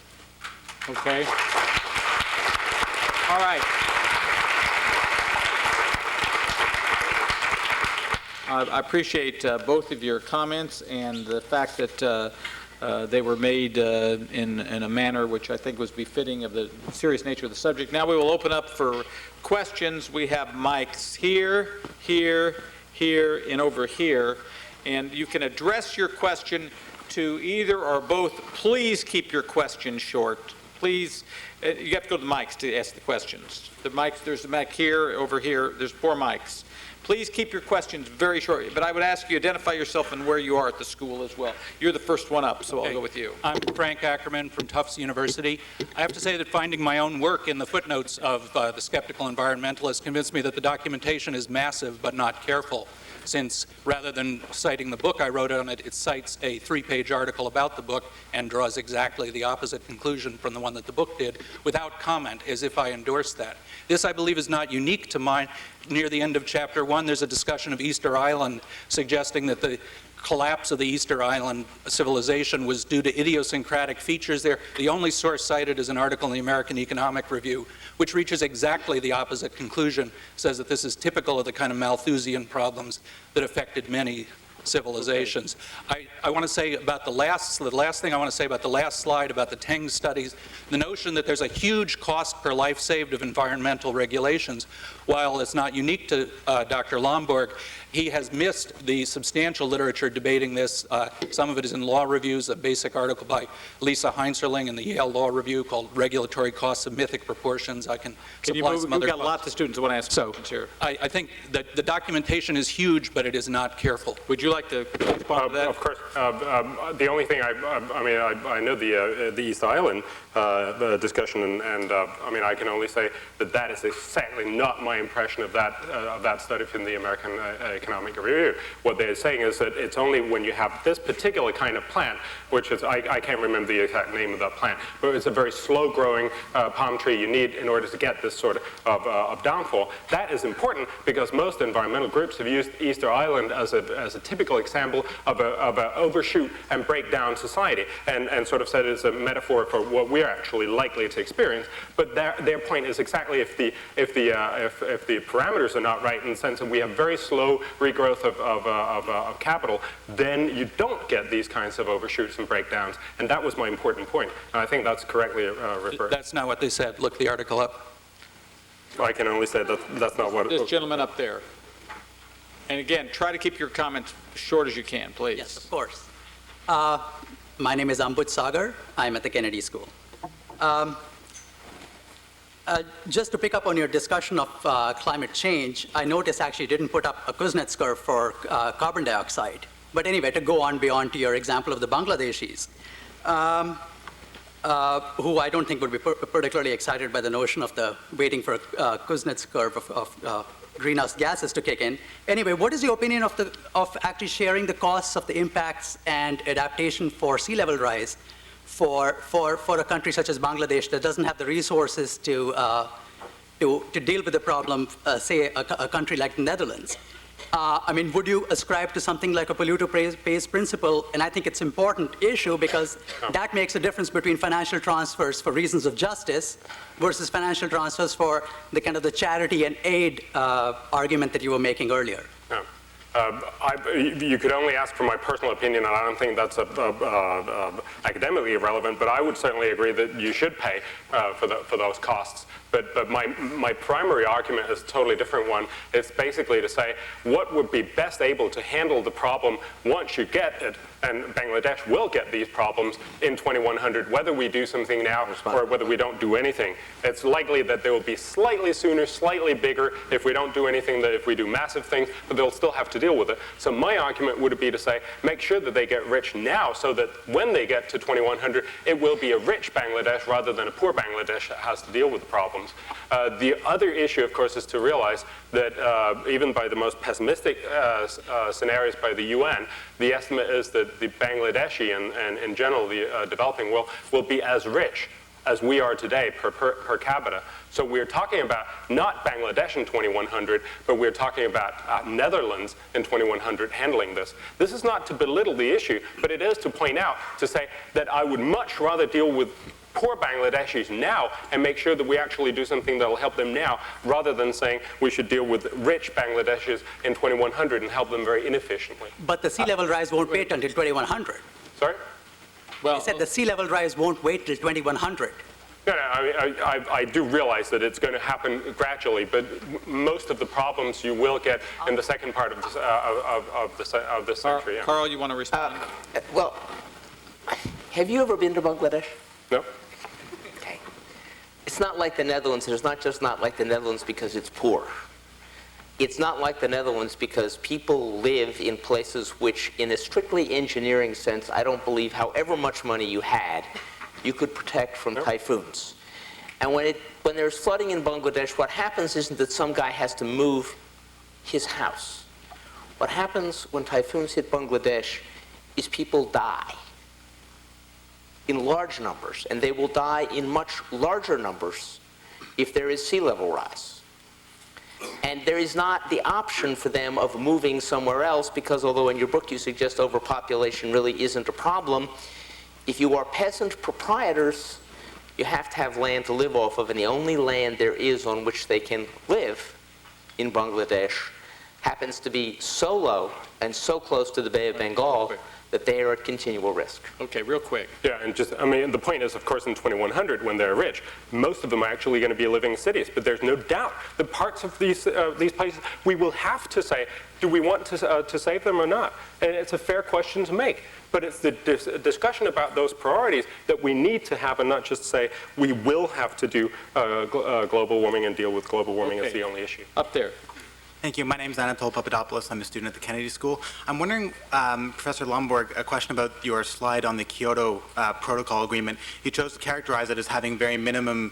[SPEAKER 1] Okay. All right. I appreciate both of your comments and the fact that they were made in a manner which I think was befitting of the serious nature of the subject. Now we will open up for questions. We have mics here, here, here, and over here. And you can address your question to either or both. Please keep your question short. Please, you have to go to the mics to ask the questions. The mics, there's a mic here, over here, there's 4 mics. Please keep your questions very short, but I would ask you identify yourself and where you are at the school as well. You're the first one up, so okay. I'll go with you.
[SPEAKER 4] I'm Frank Ackerman from Tufts University. I have to say that finding my own work in the footnotes of The Skeptical Environmentalist convinced me that the documentation is massive but not careful, since rather than citing the book I wrote on it, it cites a 3-page article about the book and draws exactly the opposite conclusion from the one that the book did without comment, as if I endorsed that. This, I believe, is not unique to mine. Near the end of chapter 1, there's a discussion of Easter Island, suggesting that the collapse of the Easter Island civilization was due to idiosyncratic features there. The only source cited is an article in the American Economic Review, which reaches exactly the opposite conclusion, says that this is typical of the kind of Malthusian problems that affected many civilizations. I want to say about the last thing I want to say about the last slide about the Teng studies, the notion that there's a huge cost per life saved of environmental regulations, while it's not unique to Dr. Lomborg, he has missed the substantial literature debating this. Some of it is in law reviews, a basic article by Lisa Heinzner in the Yale Law Review called Regulatory Costs of Mythic Proportions. I can supply some other.
[SPEAKER 1] We've got lots of students who want to ask questions here.
[SPEAKER 4] I think that the documentation is huge, but it is not careful.
[SPEAKER 1] Would you like like to respond to that?
[SPEAKER 2] Of course. The only thing I know the East Island discussion, and I mean, I can only say that that is exactly not my impression of that study from the American Economic Review. What they're saying is that it's only when you have this particular kind of plant, which is, I can't remember the exact name of that plant, but it's a very slow-growing palm tree you need in order to get this sort of downfall. That is important because most environmental groups have used Easter Island as a typical example of an overshoot and breakdown society, and sort of said it's a metaphor for what we're actually likely to experience. But their point is exactly if the parameters are not right in the sense that we have very slow regrowth of capital, then you don't get these kinds of overshoots and breakdowns. And that was my important point. And I think that's correctly referred.
[SPEAKER 4] That's not what they said. Look the article up.
[SPEAKER 2] I can only say that that's not what.
[SPEAKER 1] This gentleman up there. And again, try to keep your comments short as you can, please.
[SPEAKER 5] Yes, of course. My name is Sagar. I'm at the Kennedy School. Just to pick up on your discussion of climate change, I noticed actually you didn't put up a Kuznets curve for carbon dioxide. But anyway, to go on beyond to your example of the Bangladeshis, who I don't think would be particularly excited by the notion of the waiting for a Kuznets curve of greenhouse gases to kick in. Anyway, what is your opinion of actually sharing the costs of the impacts and adaptation for sea level rise for a country such as Bangladesh that doesn't have the resources to deal with the problem, say a country like the Netherlands? I mean, would you ascribe to something like a polluter pays principle? And I think it's an important issue because that makes a difference between financial transfers for reasons of justice versus financial transfers for the kind of the charity and aid argument that you were making earlier.
[SPEAKER 2] Yeah. You could only ask for my personal opinion, and I don't think that's academically irrelevant, but I would certainly agree that you should pay for those costs. But my primary argument is a totally different one. It's basically to say what would be best able to handle the problem once you get it, and Bangladesh will get these problems in 2100, whether we do something now or whether we don't do anything. It's likely that they will be slightly sooner, slightly bigger if we don't do anything than if we do massive things, but they'll still have to deal with it. So my argument would be to say, make sure that they get rich now so that when they get to 2100, it will be a rich Bangladesh rather than a poor Bangladesh that has to deal with the problems. The other issue, of course, is to realize that even by the most pessimistic scenarios by the UN, the estimate is that the Bangladeshi and in general the developing world will be as rich as we are today per capita. So we're talking about not Bangladesh in 2100, but we're talking about Netherlands in 2100 handling this. This is not to belittle the issue, but it is to point out, to say that I would much rather deal with poor Bangladeshis now and make sure that we actually do something that will help them now, rather than saying we should deal with rich Bangladeshis in 2100 and help them very inefficiently.
[SPEAKER 5] But the sea level rise won't wait until 2100.
[SPEAKER 2] Sorry?
[SPEAKER 1] Well,
[SPEAKER 5] I said the sea level rise won't wait till 2100.
[SPEAKER 2] No, I do realize that it's going to happen gradually, but most of the problems you will get in the second part of this century. Yeah.
[SPEAKER 1] Carl, you want to respond?
[SPEAKER 3] Well, have you ever been to Bangladesh?
[SPEAKER 2] No?
[SPEAKER 3] Okay. It's not like the Netherlands. It's not just not like the Netherlands because it's poor. It's not like the Netherlands because people live in places which, in a strictly engineering sense, I don't believe however much money you had, you could protect from typhoons. And when there's flooding in Bangladesh, what happens isn't that some guy has to move his house. What happens when typhoons hit Bangladesh is people die in large numbers, and they will die in much larger numbers if there is sea level rise. And there is not the option for them of moving somewhere else because although in your book you suggest overpopulation really isn't a problem, if you are peasant proprietors, you have to have land to live off of, and the only land there is on which they can live in Bangladesh happens to be so low and so close to the Bay of Bengal that they are at continual risk.
[SPEAKER 1] Okay, real quick.
[SPEAKER 2] Yeah, and just, I mean, the point is, of course, in 2100, when they're rich, most of them are actually going to be living in cities. But there's no doubt that parts of these places, we will have to say, do we want to save them or not? And it's a fair question to make. But it's the discussion about those priorities that we need to have, and not just say we will have to do global warming and deal with global warming as the only issue.
[SPEAKER 1] Up there.
[SPEAKER 6] Thank you. My name is Annapol Papadopoulos. I'm a student at the Kennedy School. I'm wondering, Professor Lomborg, a question about your slide on the Kyoto Protocol Agreement. You chose to characterize it as having very minimum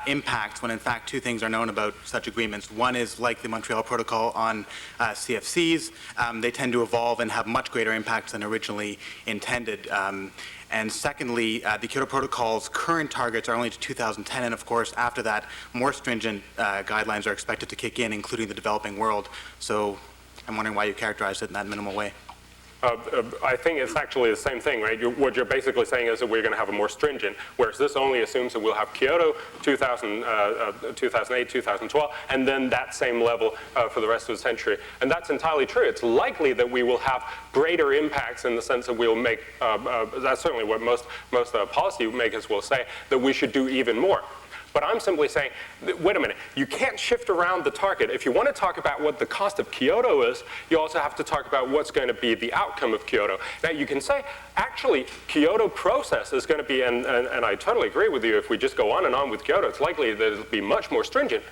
[SPEAKER 6] impacts when in fact two things are known about such agreements. One is, like the Montreal Protocol on CFCs, they tend to evolve and have much greater impacts than originally intended. And secondly, the Kyoto Protocol's current targets are only to 2010, and of course, after that, more stringent guidelines are expected to kick in, including the developing world. So I'm wondering why you characterized it in that minimal way.
[SPEAKER 2] I think it's actually the same thing, right? What you're basically saying is that we're going to have a more stringent, whereas this only assumes that we'll have Kyoto 2008, 2012, and then that same level for the rest of the century. And that's entirely true. It's likely that we will have greater impacts in the sense that we'll make, that's certainly what most policy makers will say, that we should do even more. But I'm simply saying, wait a minute, you can't shift around the target. If you want to talk about what the cost of Kyoto is, you also have to talk about what's going to be the outcome of Kyoto. Now, you can say, actually, Kyoto process is going to be, and I totally agree with you, if we just go on with Kyoto, it's likely that it'll be much more stringent.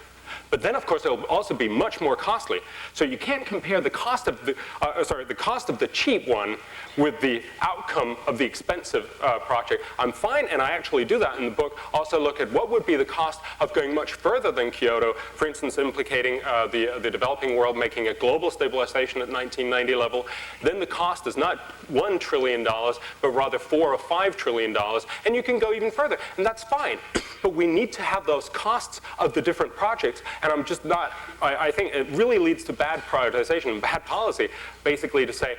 [SPEAKER 2] But then, of course, it'll also be much more costly. So you can't compare the cost of the cheap one with the outcome of the expensive project. I'm fine, and I actually do that in the book. Also look at what would be the cost of going much further than Kyoto, for instance, implicating the developing world, making a global stabilization at 1990 level. Then the cost is not $1 trillion, but rather $4 or $5 trillion, and you can go even further, and that's fine. But we need to have those costs of the different projects, and I'm just not, I think it really leads to bad prioritization and bad policy, basically to say,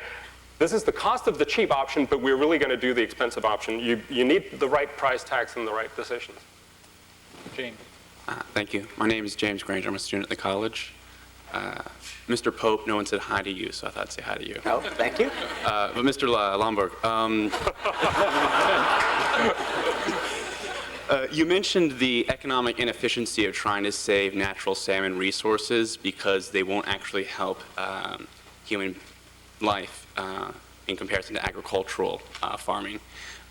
[SPEAKER 2] this is the cost of the cheap option, but we're really going to do the expensive option. You need the right price tags and the right decisions.
[SPEAKER 4] James.
[SPEAKER 7] Thank you. My name is James Granger. I'm a student at the college. Mr. Pope, no one said hi to you, so I thought I'd say hi to you.
[SPEAKER 3] Oh, thank you.
[SPEAKER 7] But Mr. Lomborg, you mentioned the economic inefficiency of trying to save natural salmon resources because they won't actually help human life in comparison to agricultural farming.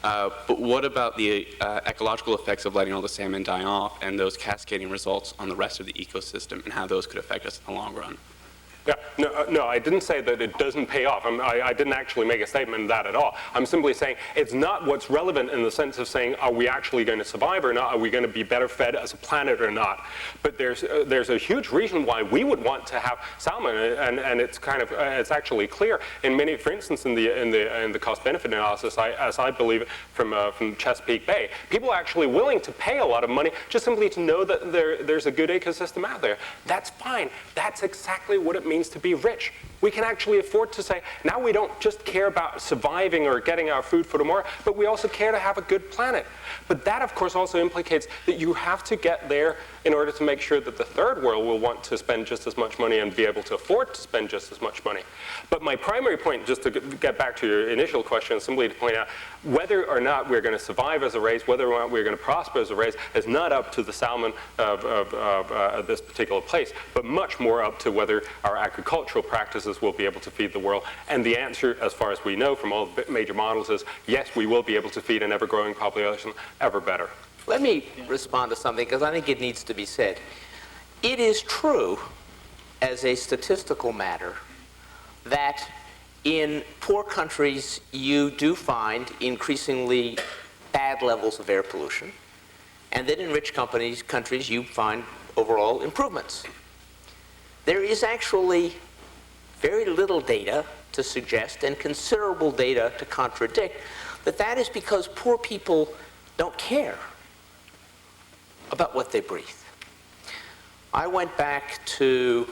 [SPEAKER 7] But what about the ecological effects of letting all the salmon die off and those cascading results on the rest of the ecosystem and how those could affect us in the long run?
[SPEAKER 2] Yeah, no, I didn't say that it doesn't pay off. I didn't actually make a statement of that at all. I'm simply saying it's not what's relevant in the sense of saying, are we actually going to survive or not? Are we going to be better fed as a planet or not? But there's a huge reason why we would want to have salmon, and it's kind of it's actually clear in many, for instance, in the cost-benefit analysis, as I believe from Chesapeake Bay, people are actually willing to pay a lot of money just simply to know that there's a good ecosystem out there. That's fine. That's exactly what it means to be rich. We can actually afford to say, now we don't just care about surviving or getting our food for tomorrow, but we also care to have a good planet. But that, of course, also implicates that you have to get there in order to make sure that the third world will want to spend just as much money and be able to afford to spend just as much money. But my primary point, just to get back to your initial question, is simply to point out whether or not we're going to survive as a race, whether or not we're going to prosper as a race, is not up to the salmon of this particular place, but much more up to whether our agricultural practices will be able to feed the world. And the answer, as far as we know from all the major models, is yes, we will be able to feed an ever-growing population ever better.
[SPEAKER 3] Let me respond to something, because I think it needs to be said. It is true, as a statistical matter, that in poor countries you do find increasingly bad levels of air pollution, and that in rich countries you find overall improvements. There is actually very little data to suggest and considerable data to contradict that is because poor people don't care about what they breathe. I went back to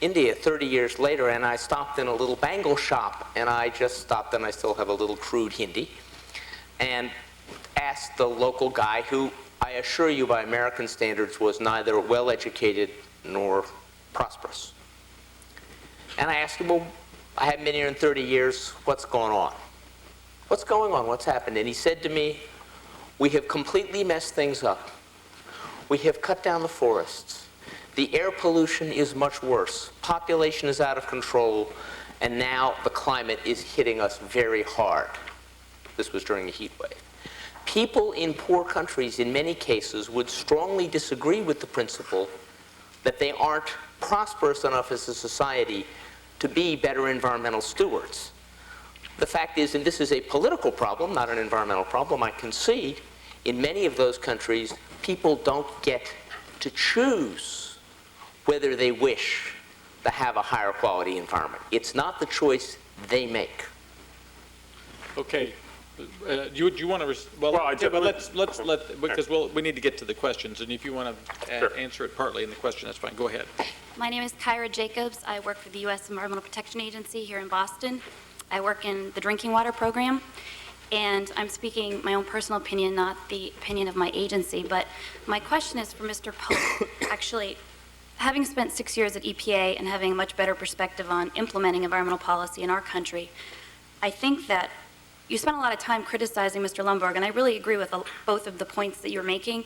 [SPEAKER 3] India 30 years later, and I stopped in a little bangle shop, and I just stopped, and I still have a little crude Hindi, and asked the local guy, who I assure you by American standards was neither well-educated nor prosperous. And I asked him, well, I haven't been here in 30 years, what's going on? What's going on? What's happened? And he said to me, we have completely messed things up. We have cut down the forests. The air pollution is much worse. Population is out of control, and now the climate is hitting us very hard. This was during the heat wave. People in poor countries, in many cases, would strongly disagree with the principle that they aren't prosperous enough as a society to be better environmental stewards. The fact is, and this is a political problem, not an environmental problem, I concede, in many of those countries, people don't get to choose whether they wish to have a higher quality environment. It's not the choice they make.
[SPEAKER 1] Okay. Do you want to, well,
[SPEAKER 2] Well,
[SPEAKER 1] yeah, but because we need to get to the questions, and if you want to
[SPEAKER 2] Sure.
[SPEAKER 1] answer it partly in the question, that's fine. Go ahead.
[SPEAKER 8] My name is Kyra Jacobs. I work for the U.S. Environmental Protection Agency here in Boston. I work in the drinking water program, and I'm speaking my own personal opinion, not the opinion of my agency. But my question is for Mr. Pope. Actually, having spent 6 years at EPA and having a much better perspective on implementing environmental policy in our country, I think that you spent a lot of time criticizing Mr. Lomborg, and I really agree with both of the points that you're making,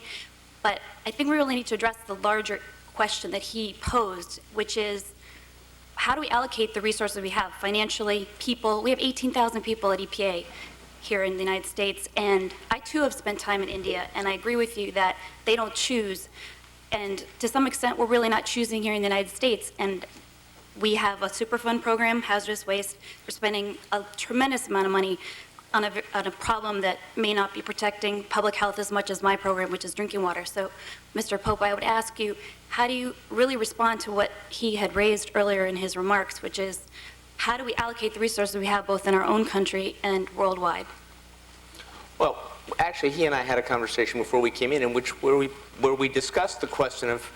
[SPEAKER 8] but I think we really need to address the larger question that he posed, which is, how do we allocate the resources we have financially, people? We have 18,000 people at EPA here in the United States, and I too have spent time in India, and I agree with you that they don't choose, and to some extent we're really not choosing here in the United States, and we have a Superfund program, hazardous waste. We're spending a tremendous amount of money on a problem that may not be protecting public health as much as my program, which is drinking water. So, Mr. Pope, I would ask you, how do you really respond to what he had raised earlier in his remarks, which is, how do we allocate the resources we have both in our own country and worldwide?
[SPEAKER 3] Well, actually, he and I had a conversation before we came in where we discussed the question of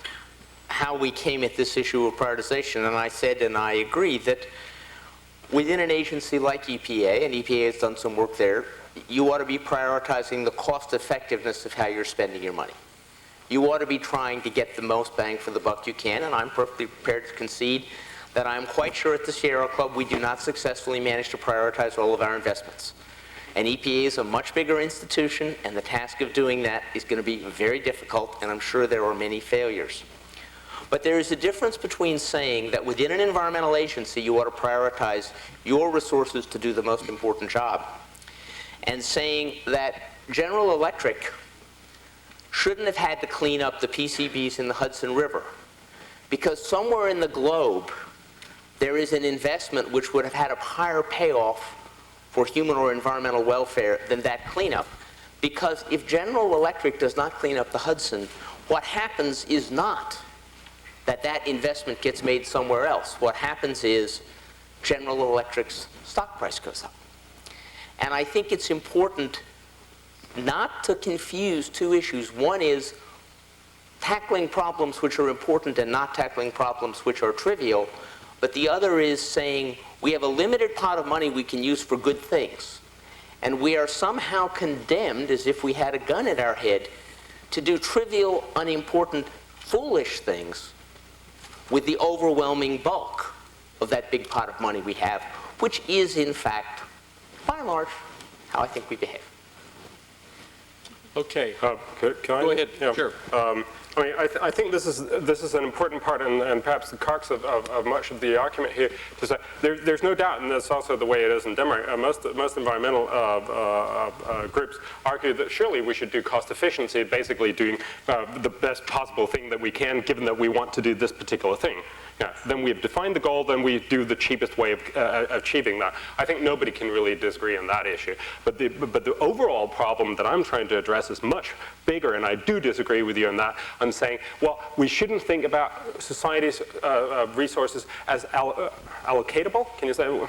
[SPEAKER 3] how we came at this issue of prioritization, and I said, and I agree, that within an agency like EPA, and EPA has done some work there, you ought to be prioritizing the cost effectiveness of how you're spending your money. You ought to be trying to get the most bang for the buck you can, and I'm perfectly prepared to concede that I'm quite sure at the Sierra Club we do not successfully manage to prioritize all of our investments. And EPA is a much bigger institution, and the task of doing that is going to be very difficult, and I'm sure there are many failures. But there is a difference between saying that within an environmental agency you ought to prioritize your resources to do the most important job, and saying that General Electric shouldn't have had to clean up the PCBs in the Hudson River, because somewhere in the globe there is an investment which would have had a higher payoff for human or environmental welfare than that cleanup. Because if General Electric does not clean up the Hudson, what happens is not that investment gets made somewhere else. What happens is General Electric's stock price goes up. And I think it's important not to confuse two issues. One is tackling problems which are important and not tackling problems which are trivial. But the other is saying we have a limited pot of money we can use for good things. And we are somehow condemned, as if we had a gun at our head, to do trivial, unimportant, foolish things with the overwhelming bulk of that big pot of money we have, which is, in fact, by and large, how I think we behave.
[SPEAKER 1] Okay.
[SPEAKER 2] Can I?
[SPEAKER 1] Go ahead.
[SPEAKER 2] Yeah.
[SPEAKER 1] Sure.
[SPEAKER 2] I mean, I think this is an important part, and perhaps the crux of much of the argument here. To say there's no doubt, and that's also the way it is in Denmark. Most environmental groups argue that surely we should do cost efficiency, basically doing the best possible thing that we can, given that we want to do this particular thing. Yeah, then we've defined the goal, then we do the cheapest way of achieving that. I think nobody can really disagree on that issue. But the overall problem that I'm trying to address is much bigger, and I do disagree with you on that. I'm saying, well, we shouldn't think about society's resources as allocatable. Can you say?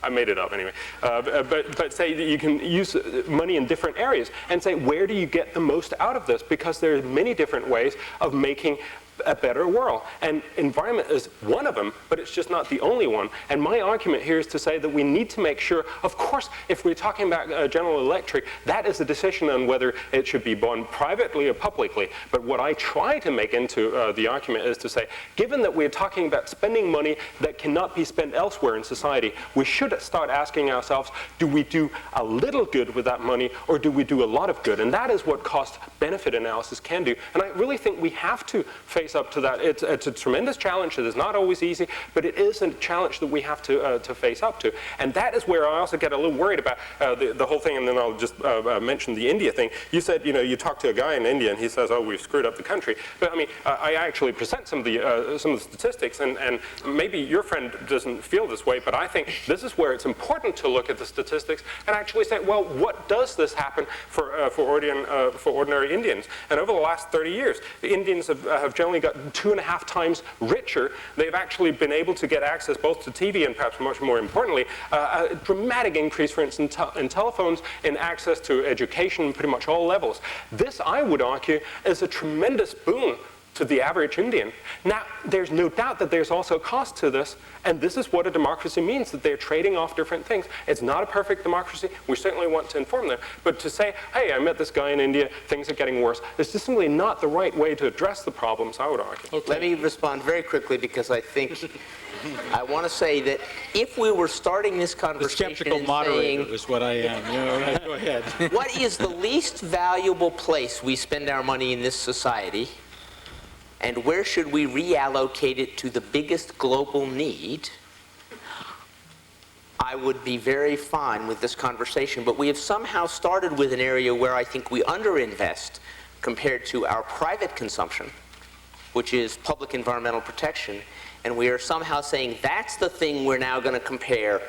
[SPEAKER 2] I made it up anyway. But say that you can use money in different areas and say, where do you get the most out of this? Because there are many different ways of making a better world. And environment is one of them, but it's just not the only one. And my argument here is to say that we need to make sure, of course, if we're talking about General Electric, that is a decision on whether it should be bought privately or publicly. But what I try to make into the argument is to say, given that we're talking about spending money that cannot be spent elsewhere in society, we should start asking ourselves, do we do a little good with that money, or do we do a lot of good? And that is what cost-benefit analysis can do. And I really think we have to face face up to that. It's a tremendous challenge. It is not always easy, but it is a challenge that we have to face up to. And that is where I also get a little worried about the whole thing, and then I'll just mention the India thing. You said, you talk to a guy in India and he says, oh, we've screwed up the country. But I mean, I actually present some of the statistics, and maybe your friend doesn't feel this way, but I think this is where it's important to look at the statistics and actually say, well, what does this happen for ordinary Indians? And over the last 30 years, the Indians have generally gotten 2.5 times richer. They've actually been able to get access both to TV and perhaps much more importantly, a dramatic increase, for instance, in telephones, in access to education, pretty much all levels. This, I would argue, is a tremendous boon to the average Indian. Now, there's no doubt that there's also a cost to this, and this is what a democracy means, that they're trading off different things. It's not a perfect democracy. We certainly want to inform them. But to say, hey, I met this guy in India, things are getting worse, is just simply not the right way to address the problems, I would argue.
[SPEAKER 3] Okay. Let me respond very quickly, because I think I want to say that if we were starting this conversation
[SPEAKER 1] the skeptical moderator is what I am. Right, go ahead.
[SPEAKER 3] What is the least valuable place we spend our money in this society, and where should we reallocate it to the biggest global need, I would be very fine with this conversation. But we have somehow started with an area where I think we underinvest compared to our private consumption, which is public environmental protection, and we are somehow saying that's the thing we're now going to compare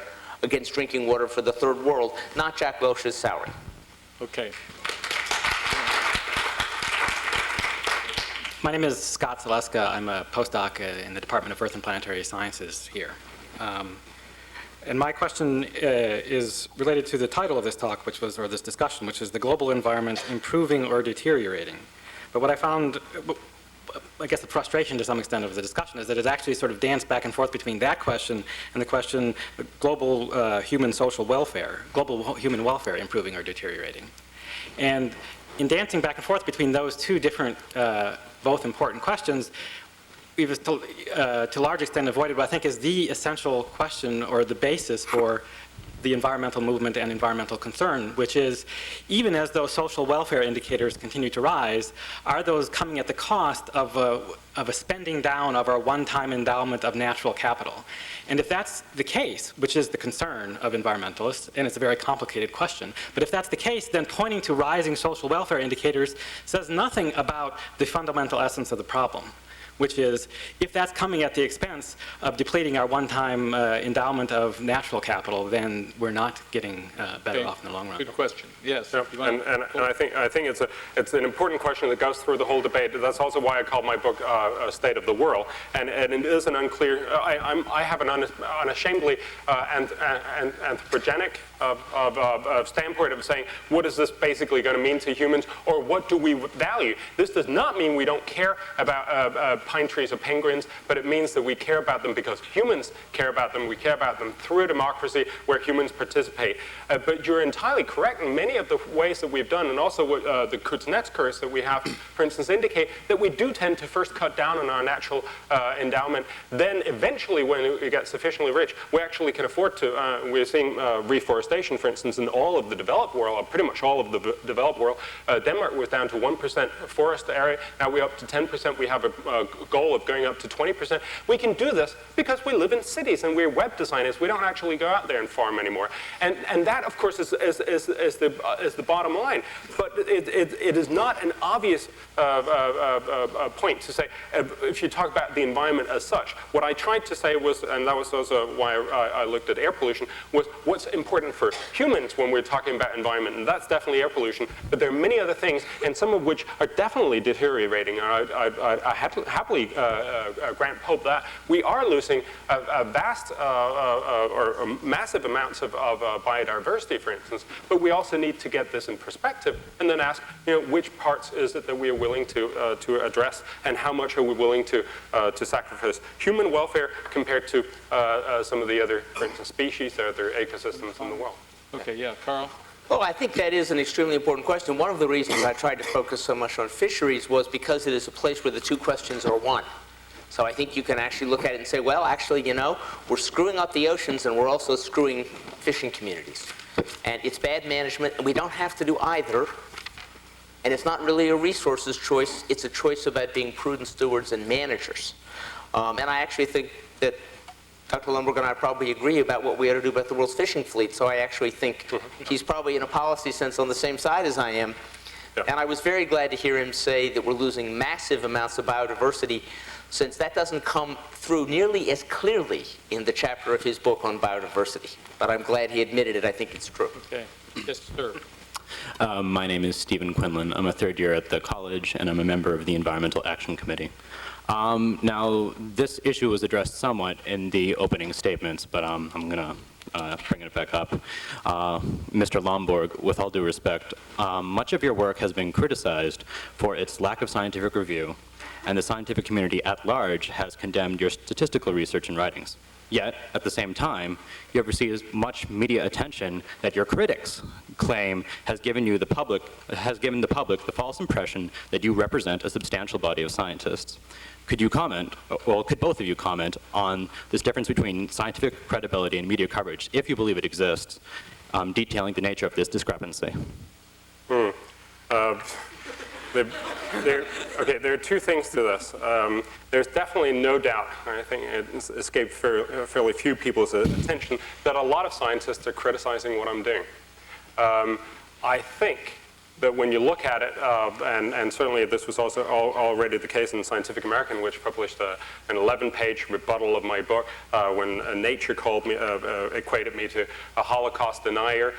[SPEAKER 3] against drinking water for the third world, not Jack Welch's salary.
[SPEAKER 1] Okay.
[SPEAKER 9] My name is Scott Celska. I'm a postdoc in the Department of Earth and Planetary Sciences here. And my question is related to the title of this talk, or this discussion, which is the global environment improving or deteriorating. But what I found, I guess the frustration to some extent of the discussion is that it actually sort of danced back and forth between that question and the question, global human social welfare, global human welfare improving or deteriorating. And in dancing back and forth between those two different, both important questions, we've to a large extent avoided what I think is the essential question or the basis for the environmental movement and environmental concern, which is, even as those social welfare indicators continue to rise, are those coming at the cost of a spending down of our one-time endowment of natural capital? And if that's the case, which is the concern of environmentalists, and it's a very complicated question, but if that's the case, then pointing to rising social welfare indicators says nothing about the fundamental essence of the problem, which is, if that's coming at the expense of depleting our one-time endowment of natural capital, then we're not getting better off in the long run.
[SPEAKER 1] Good question. Yes.
[SPEAKER 2] Yeah. And I think it's an important question that goes through the whole debate. That's also why I called my book State of the World. And it is an unclear, I have an unashamedly anthropogenic standpoint of saying, what is this basically going to mean to humans, or what do we value? This does not mean we don't care about pine trees or penguins, but it means that we care about them because humans care about them. We care about them through a democracy where humans participate. But you're entirely correct in many of the ways that we've done, and also what the Kuznets curse that we have, for instance, indicate that we do tend to first cut down on our natural endowment. Then eventually, when we get sufficiently rich, we actually can afford to, we're seeing reforestation, for instance, in all of the developed world, or pretty much all of the developed world. Denmark was down to 1% forest area. Now we're up to 10%. We have a goal of going up to 20%. We can do this because we live in cities and we're web designers. We don't actually go out there and farm anymore. And that, of course, is the bottom line. But it is not an obvious point to say, if you talk about the environment as such. What I tried to say was, and that was also why I looked at air pollution, was what's important for humans when we're talking about environment, and that's definitely air pollution. But there are many other things, and some of which are definitely deteriorating. I happily grant Pope that we are losing a vast or massive amounts of biodiversity, for instance. But we also need to get this in perspective and then ask, which parts is it that we are willing to address, and how much are we willing to sacrifice human welfare compared to some of the other, for instance, species, or other ecosystems in the world.
[SPEAKER 1] Okay, yeah, Carl?
[SPEAKER 3] Well, I think that is an extremely important question. One of the reasons I tried to focus so much on fisheries was because it is a place where the two questions are one. So I think you can actually look at it and say, well, actually, we're screwing up the oceans and we're also screwing fishing communities. And it's bad management, and we don't have to do either. And it's not really a resources choice, it's a choice about being prudent stewards and managers. And I actually think that Dr. Lomborg and I probably agree about what we ought to do about the world's fishing fleet, so I actually think he's probably in a policy sense on the same side as I am.
[SPEAKER 2] Yeah.
[SPEAKER 3] And I was very glad to hear him say that we're losing massive amounts of biodiversity, since that doesn't come through nearly as clearly in the chapter of his book on biodiversity. But I'm glad he admitted it. I think it's true.
[SPEAKER 4] Okay. Yes, sir.
[SPEAKER 10] My name is Stephen Quinlan. I'm a third year at the college, and I'm a member of the Environmental Action Committee. Now, this issue was addressed somewhat in the opening statements, but I'm going to bring it back up. Mr. Lomborg, with all due respect, much of your work has been criticized for its lack of scientific review, and the scientific community at large has condemned your statistical research and writings. Yet, at the same time, you have received much media attention that your critics claim has given the public the false impression that you represent a substantial body of scientists. Could you comment, well, could both of you comment on this difference between scientific credibility and media coverage, if you believe it exists, detailing the nature of this discrepancy?
[SPEAKER 2] There are two things to this. There's definitely no doubt, I think it escaped fairly few people's attention, that a lot of scientists are criticizing what I'm doing. I think that when you look at it, and certainly this was also already the case in Scientific American, which published an 11-page rebuttal of my book when Nature called me, equated me to a Holocaust denier.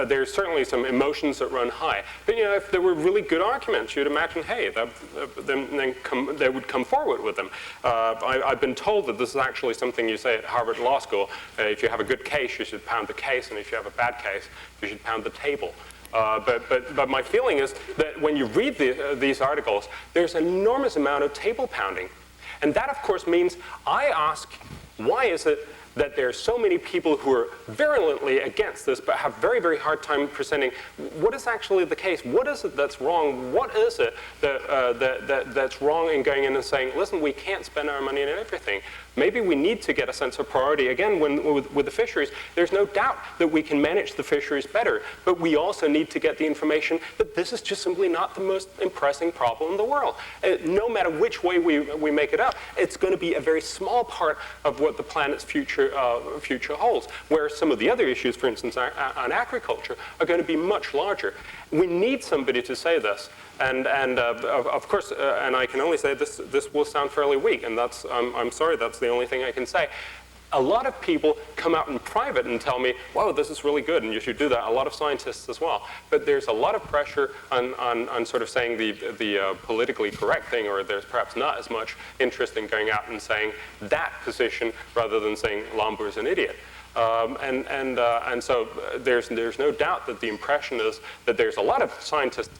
[SPEAKER 2] There's certainly some emotions that run high. But if there were really good arguments, you'd imagine, hey, they would come forward with them. I've been told that this is actually something you say at Harvard Law School. If you have a good case, you should pound the case, and if you have a bad case, you should pound the table. But my feeling is that when you read these articles, there's an enormous amount of table pounding. And that, of course, means I ask, why is it that there are so many people who are virulently against this but have very, very hard time presenting what is actually the case? What is it that's wrong? What is it that's wrong in going in and saying, listen, we can't spend our money on everything. Maybe we need to get a sense of priority. Again, with the fisheries, there's no doubt that we can manage the fisheries better, but we also need to get the information that this is just simply not the most pressing problem in the world. No matter which way we make it up, it's going to be a very small part of what the planet's future holds, where some of the other issues, for instance, on agriculture, are going to be much larger. We need somebody to say this. And of course, and I can only say this will sound fairly weak, and I'm sorry, that's the only thing I can say. A lot of people come out in private and tell me, wow, this is really good, and you should do that. A lot of scientists as well. But there's a lot of pressure on sort of saying the politically correct thing, or there's perhaps not as much interest in going out and saying that position rather than saying Lombard's an idiot. And so there's no doubt that the impression is that there's a lot of scientists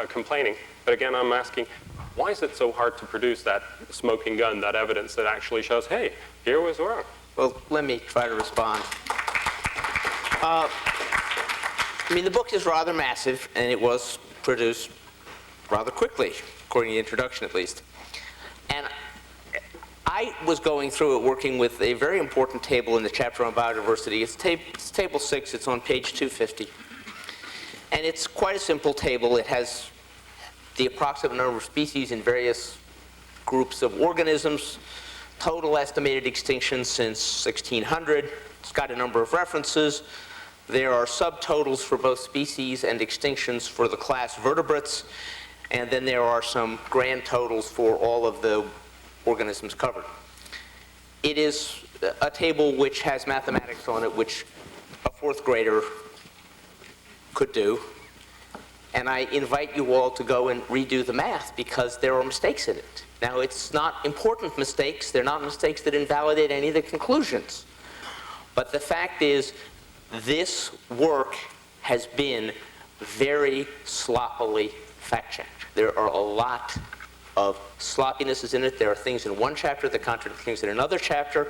[SPEAKER 2] complaining. But again, I'm asking, why is it so hard to produce that smoking gun, that evidence that actually shows, hey, here was wrong?
[SPEAKER 3] Well, let me try to respond. I mean, the book is rather massive, and it was produced rather quickly, according to the introduction at least. And I was going through it working with a very important table in the chapter on biodiversity. It's table 6. It's on page 250. And it's quite a simple table. It has the approximate number of species in various groups of organisms, total estimated extinction since 1600. It's got a number of references. There are subtotals for both species and extinctions for the class vertebrates. And then there are some grand totals for all of the organisms covered. It is a table which has mathematics on it, which a fourth grader could do. And I invite you all to go and redo the math, because there are mistakes in it. Now, it's not important mistakes. They're not mistakes that invalidate any of the conclusions. But the fact is, this work has been very sloppily fact-checked. There are a lot of sloppinesses in it. There are things in one chapter that contradict things in another chapter.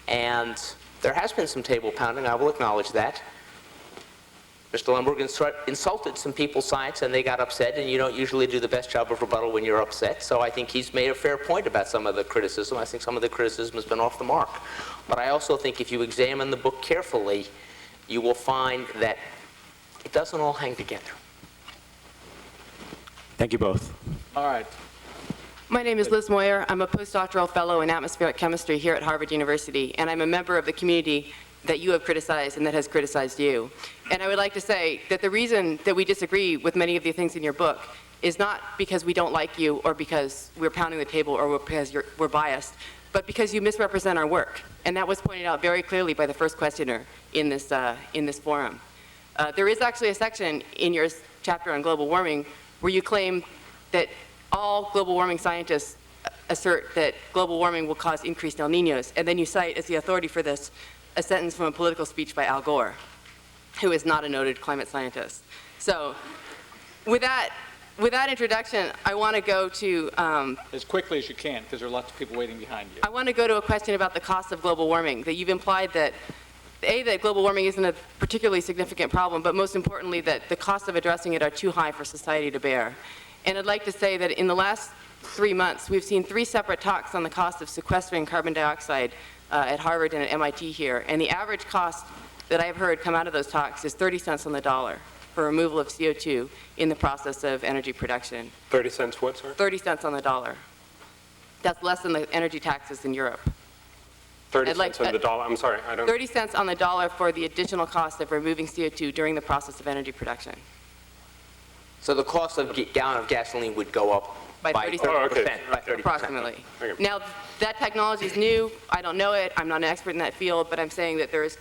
[SPEAKER 3] And there has been some table pounding. I will acknowledge that. Mr. Lomborg insulted some people's science, and they got upset, and you don't usually do the best job of rebuttal when you're upset. So I think he's made a fair point about some of the criticism. I think some of the criticism has been off the mark. But I also think if you examine the book carefully, you will find that it doesn't all hang together.
[SPEAKER 10] Thank you both.
[SPEAKER 1] All right.
[SPEAKER 11] My name is Liz Moyer. I'm a postdoctoral fellow in atmospheric chemistry here at Harvard University, and I'm a member of the community that you have criticized and that has criticized you. And I would like to say that the reason that we disagree with many of the things in your book is not because we don't like you or because we're pounding the table or because we're biased, but because you misrepresent our work. And that was pointed out very clearly by the first questioner in this forum. There is actually a section in your chapter on global warming where you claim that all global warming scientists assert that global warming will cause increased El Niños, and then you cite as the authority for this a sentence from a political speech by Al Gore, who is not a noted climate scientist. So with that introduction, I want to go to...
[SPEAKER 1] as quickly as you can, because there are lots of people waiting behind you.
[SPEAKER 11] I want to go to a question about the cost of global warming, that you've implied that, A, that global warming isn't a particularly significant problem, but most importantly, that the costs of addressing it are too high for society to bear. And I'd like to say that in the last 3 months, we've seen 3 separate talks on the cost of sequestering carbon dioxide at Harvard and at MIT here. And the average cost that I've heard come out of those talks is 30 cents on the dollar for removal of CO2 in the process of energy production.
[SPEAKER 2] 30 cents what, sir?
[SPEAKER 11] 30 cents on the dollar. That's less than the energy taxes in Europe.
[SPEAKER 2] 30 cents on the dollar, I'm sorry, I don't...
[SPEAKER 11] 30 cents on the dollar for the additional cost of removing CO2 during the process of energy production.
[SPEAKER 3] So the cost of a gallon of gasoline would go up
[SPEAKER 11] By 30 cents.
[SPEAKER 2] Oh, okay.
[SPEAKER 3] by 30%.
[SPEAKER 11] Approximately.
[SPEAKER 2] Okay.
[SPEAKER 11] Now, that technology is new. I don't know it. I'm not an expert in that field, but I'm saying that there's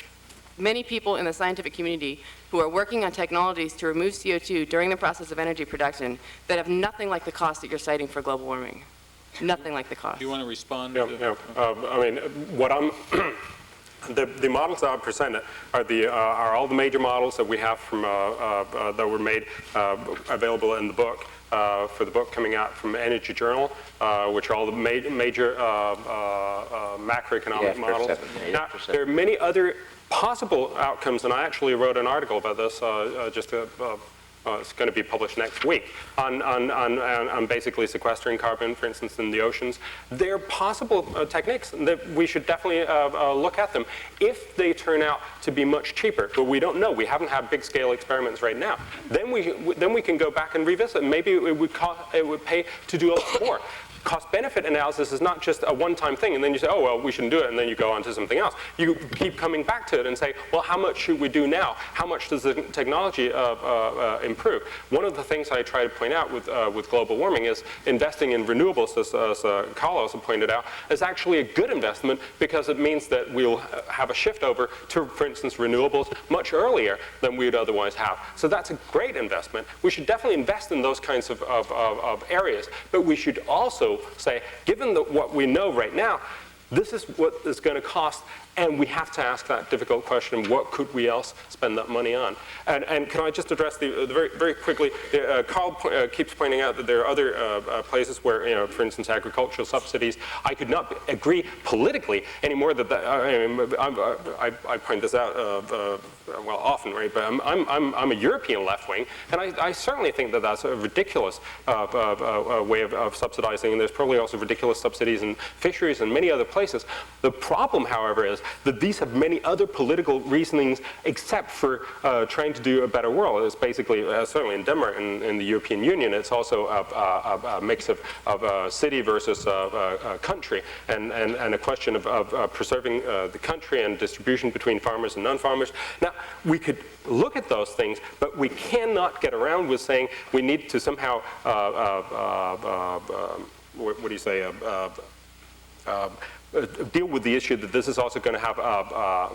[SPEAKER 11] many people in the scientific community who are working on technologies to remove CO2 during the process of energy production that have nothing like the cost that you're citing for global warming. Nothing like the cost.
[SPEAKER 1] Do you want to respond?
[SPEAKER 2] Yeah. I mean, what I'm... The models that I presented are all the major models that we have from that were made available in the book for the book coming out from Energy Journal, which are all the major macroeconomic models. Now, there are many other possible outcomes, and I actually wrote an article about this it's going to be published next week on basically sequestering carbon, for instance, in the oceans. There are possible techniques that we should definitely look at them if they turn out to be much cheaper. But we don't know. We haven't had big-scale experiments right now. Then we can go back and revisit. Maybe it would pay to do a lot more. Cost-benefit analysis is not just a one-time thing, and then you say, oh, well, we shouldn't do it, and then you go on to something else. You keep coming back to it and say, well, how much should we do now? How much does the technology improve? One of the things I try to point out with global warming is investing in renewables, as Carlos pointed out, is actually a good investment because it means that we'll have a shift over to, for instance, renewables much earlier than we would otherwise have. So that's a great investment. We should definitely invest in those kinds of areas, but we should also say, given what we know right now, this is what it's going to cost, and we have to ask that difficult question, what could we else spend that money on? And can I just address very quickly, Carl keeps pointing out that there are other places where, for instance, agricultural subsidies. I could not agree politically anymore I point this out well, often, right? But I'm a European left-wing, and I certainly think that that's a ridiculous way of subsidizing, and there's probably also ridiculous subsidies in fisheries and many other places. The problem, however, is that these have many other political reasonings except for trying to do a better world. It's basically, certainly in Denmark, in the European Union, it's also a mix of city versus country, and a question of preserving the country and distribution between farmers and non-farmers. Now, we could look at those things, but we cannot get around with saying we need to somehow, what do you say, deal with the issue that this is also going to have a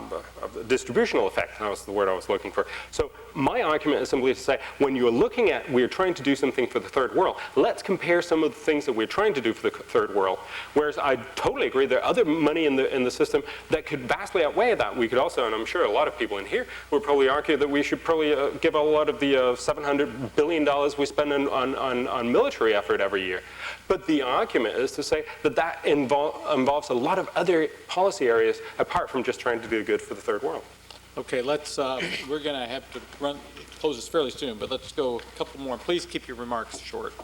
[SPEAKER 2] distributional effect. That was the word I was looking for. So my argument is simply to say, when you're looking at, we're trying to do something for the third world, let's compare some of the things that we're trying to do for the third world. Whereas I totally agree, there are other money in the system that could vastly outweigh that. We could also, and I'm sure a lot of people in here would probably argue that we should probably give a lot of the $700 billion we spend on military effort every year. But the argument is to say that involves a lot of other policy areas apart from just trying to do good for the third world.
[SPEAKER 1] Okay, let's, we're going to have to close this fairly soon, but let's go a couple more. Please keep your remarks short.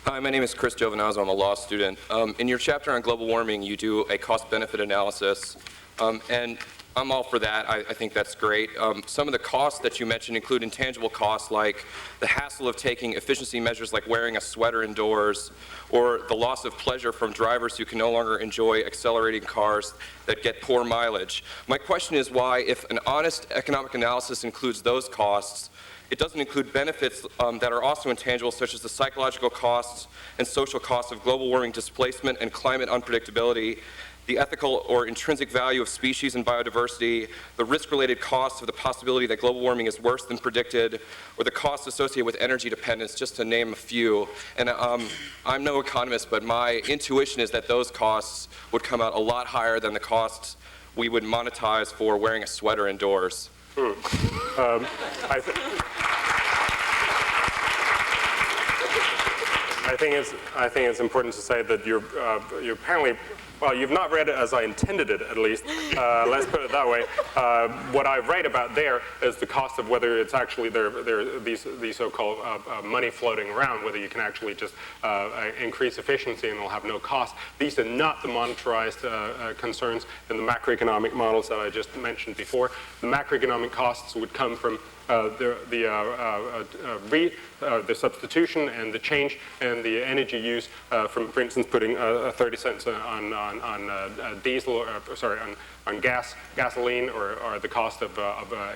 [SPEAKER 12] Hi, my name is Chris Giovinazzo. I'm a law student. In your chapter on global warming, you do a cost-benefit analysis, and I'm all for that. I think that's great. Some of the costs that you mentioned include intangible costs like the hassle of taking efficiency measures like wearing a sweater indoors, or the loss of pleasure from drivers who can no longer enjoy accelerating cars that get poor mileage. My question is why, if an honest economic analysis includes those costs, it doesn't include benefits that are also intangible, such as the psychological costs and social costs of global warming displacement and climate unpredictability, the ethical or intrinsic value of species and biodiversity, the risk-related costs of the possibility that global warming is worse than predicted, or the costs associated with energy dependence, just to name a few. And I'm no economist, but my intuition is that those costs would come out a lot higher than the costs we would monetize for wearing a sweater indoors.
[SPEAKER 2] I think it's important to say that you're apparently, well, you've not read it as I intended it, at least. Let's put it that way. What I write about there is the cost of whether it's actually there these so-called money floating around, whether you can actually just increase efficiency and it'll have no cost. These are not the monetarized concerns in the macroeconomic models that I just mentioned before. The macroeconomic costs would come from the substitution and the change and the energy use from, for instance, putting 30 cents on diesel, or sorry, on gasoline, or the cost of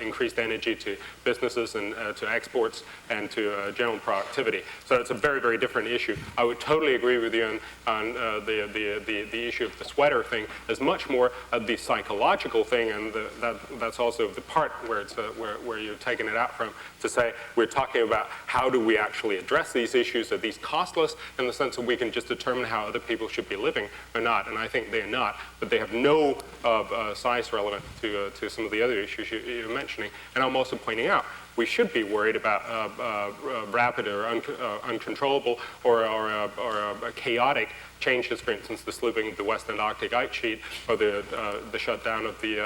[SPEAKER 2] increased energy to businesses and to exports and to general productivity. So it's a very, very different issue. I would totally agree with you on the issue of the sweater thing as much more of the psychological thing, and that's also the part where it's where you're taking it out from, to say we're talking about how do we actually address these issues. Are these costless in the sense that we can just determine how other people should be living or not? And I think they're not, but they have no size relevant to some of the other issues you're mentioning. And I'm also pointing out we should be worried about rapid or uncontrollable or chaotic changes, for instance, the sloping of the West Antarctic ice sheet, or the shutdown of the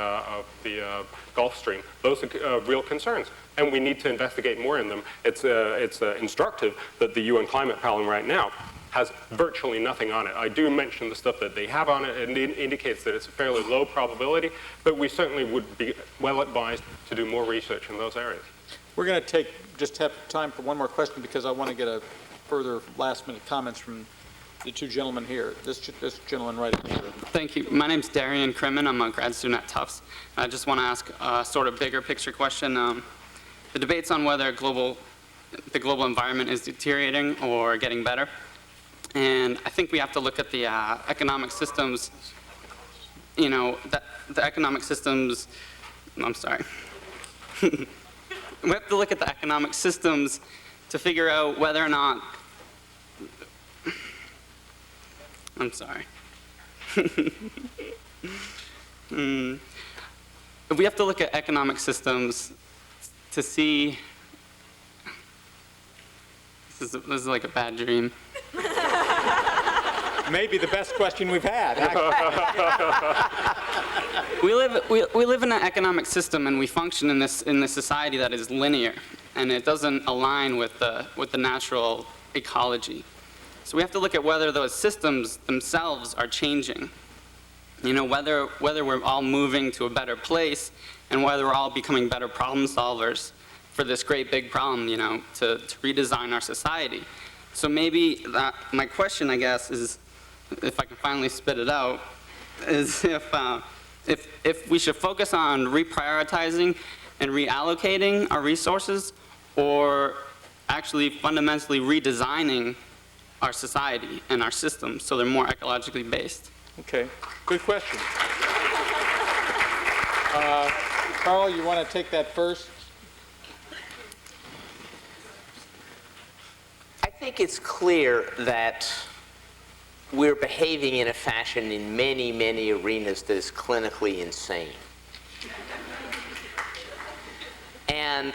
[SPEAKER 2] Gulf Stream. Those are real concerns, and we need to investigate more in them. It's instructive that the UN climate panel right now has virtually nothing on it. I do mention the stuff that they have on it, and it indicates that it's a fairly low probability, but we certainly would be well advised to do more research in those areas.
[SPEAKER 1] We're going to just have time for one more question, because I want to get a further last-minute comments from the two gentlemen here. This gentleman right here.
[SPEAKER 13] Thank you. My name's Darian Crimmin. I'm a grad student at Tufts. I just want to ask a sort of bigger picture question. The debates on whether the global environment is deteriorating or getting better. And I think we have to look at the economic systems, you know, the economic systems, I'm sorry. We have to look at the economic systems to figure out whether or not, I'm sorry. We have to look at economic systems to see, this is like a bad dream.
[SPEAKER 1] Maybe the best question we've had.
[SPEAKER 13] We live in an economic system, and we function in this society that is linear, and it doesn't align with the natural ecology. So we have to look at whether those systems themselves are changing. You know, whether we're all moving to a better place, and whether we're all becoming better problem solvers for this great big problem, you know, to redesign our society. So maybe my question, I guess, is, if I can finally spit it out, is if we should focus on reprioritizing and reallocating our resources, or actually fundamentally redesigning our society and our systems so they're more ecologically based.
[SPEAKER 1] Okay, good question. Carl, you want to take that first?
[SPEAKER 3] I think it's clear that we're behaving in a fashion in many, many arenas that is clinically insane. And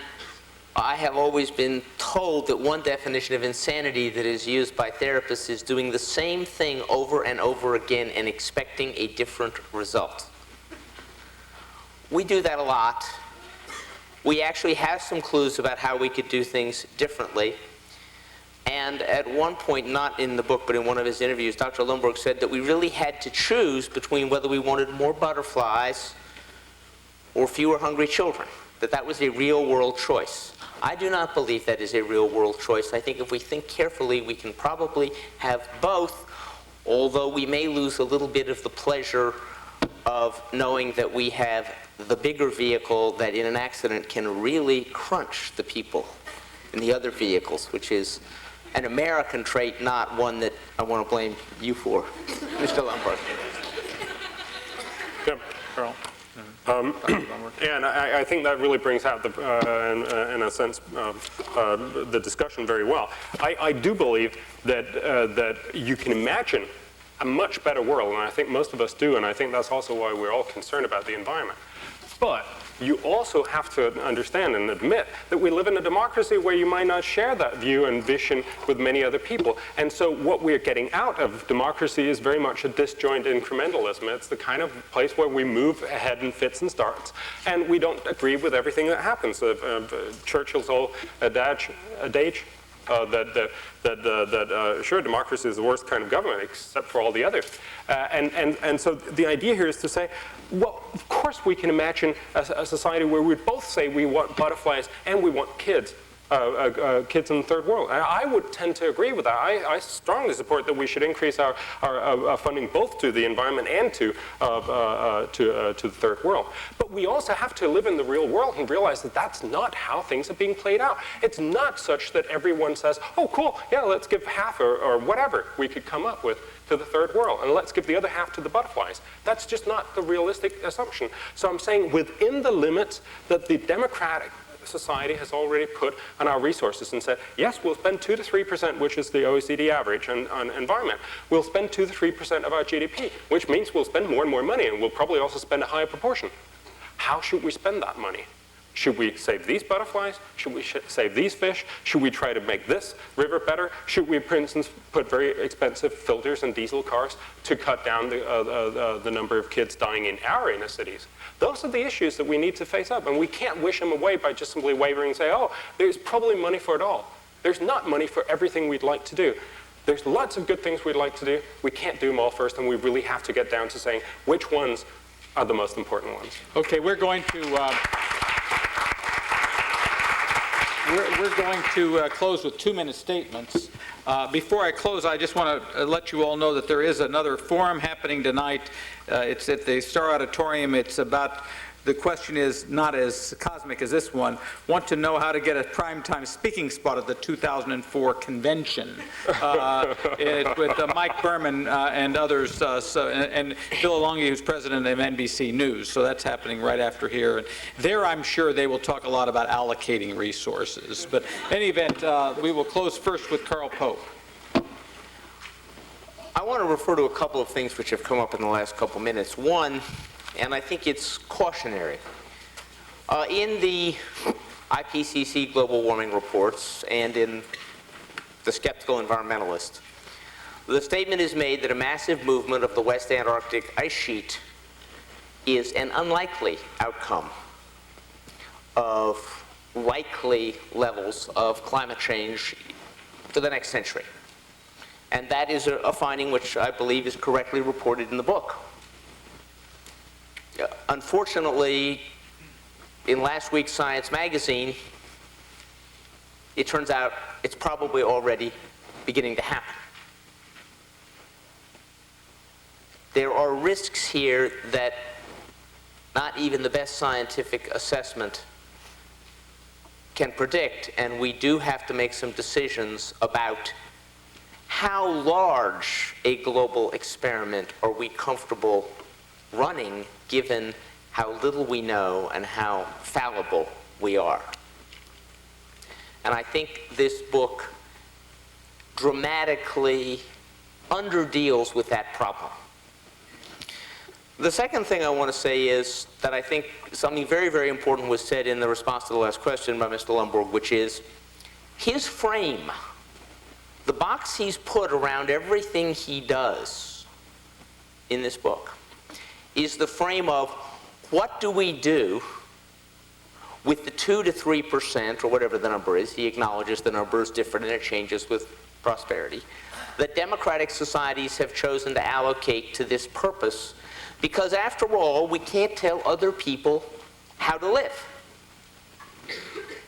[SPEAKER 3] I have always been told that one definition of insanity that is used by therapists is doing the same thing over and over again and expecting a different result. We do that a lot. We actually have some clues about how we could do things differently. And at one point, not in the book, but in one of his interviews, Dr. Lomborg said that we really had to choose between whether we wanted more butterflies or fewer hungry children, that was a real-world choice. I do not believe that is a real-world choice. I think if we think carefully, we can probably have both, although we may lose a little bit of the pleasure of knowing that we have the bigger vehicle that in an accident can really crunch the people in the other vehicles, which is an American trait, not one that I want to blame you for, Mr. Lomborg.
[SPEAKER 2] Yeah, Carl. And I think that really brings out, in a sense, the discussion very well. I do believe that you can imagine a much better world, and I think most of us do, and I think that's also why we're all concerned about the environment. But you also have to understand and admit that we live in a democracy where you might not share that view and vision with many other people. And so what we're getting out of democracy is very much a disjoint incrementalism. It's the kind of place where we move ahead in fits and starts, and we don't agree with everything that happens. Churchill's whole adage sure, democracy is the worst kind of government except for all the others. And so the idea here is to say, well, of course we can imagine a society where we both say we want butterflies and we want kids. Kids in the third world. I would tend to agree with that. I strongly support that we should increase our funding both to the environment and to the third world. But we also have to live in the real world and realize that that's not how things are being played out. It's not such that everyone says, oh, cool, yeah, let's give half or whatever we could come up with to the third world, and let's give the other half to the butterflies. That's just not the realistic assumption. So I'm saying within the limits that the democratic society has already put on our resources and said, yes, we'll spend 2 to 3%, which is the OECD average on environment. We'll spend 2 to 3% of our GDP, which means we'll spend more and more money, and we'll probably also spend a higher proportion. How should we spend that money? Should we save these butterflies? Should we save these fish? Should we try to make this river better? Should we, for instance, put very expensive filters in diesel cars to cut down the number of kids dying in our inner cities? Those are the issues that we need to face up, and we can't wish them away by just simply wavering and say, oh, there's probably money for it all. There's not money for everything we'd like to do. There's lots of good things we'd like to do. We can't do them all first, and we really have to get down to saying which ones are the most important ones.
[SPEAKER 1] Okay, we're going to close with 2-minute statements. Before I close, I just want to let you all know that there is another forum happening tonight. It's at the Star Auditorium. It's about, the question is not as cosmic as this one. Want to know how to get a primetime speaking spot at the 2004 convention with Mike Berman and others, and Bill Alongi, who's president of NBC News. So that's happening right after here. And there, I'm sure they will talk a lot about allocating resources. But in any event, we will close first with Carl Pope.
[SPEAKER 3] I want to refer to a couple of things which have come up in the last couple minutes. One, and I think it's cautionary. In the IPCC global warming reports and in the skeptical environmentalist, the statement is made that a massive movement of the West Antarctic ice sheet is an unlikely outcome of likely levels of climate change for the next century. And that is a finding which I believe is correctly reported in the book. Unfortunately, in last week's Science magazine, it turns out it's probably already beginning to happen. There are risks here that not even the best scientific assessment can predict, and we do have to make some decisions about how large a global experiment are we comfortable running, given how little we know and how fallible we are. And I think this book dramatically underdeals with that problem. The second thing I want to say is that I think something very, very important was said in the response to the last question by Mr. Lomborg, which is his frame, the box he's put around everything he does in this book, is the frame of what do we do with the 2 to 3%, or whatever the number is. He acknowledges the number is different and it changes with prosperity, that democratic societies have chosen to allocate to this purpose, because after all, we can't tell other people how to live.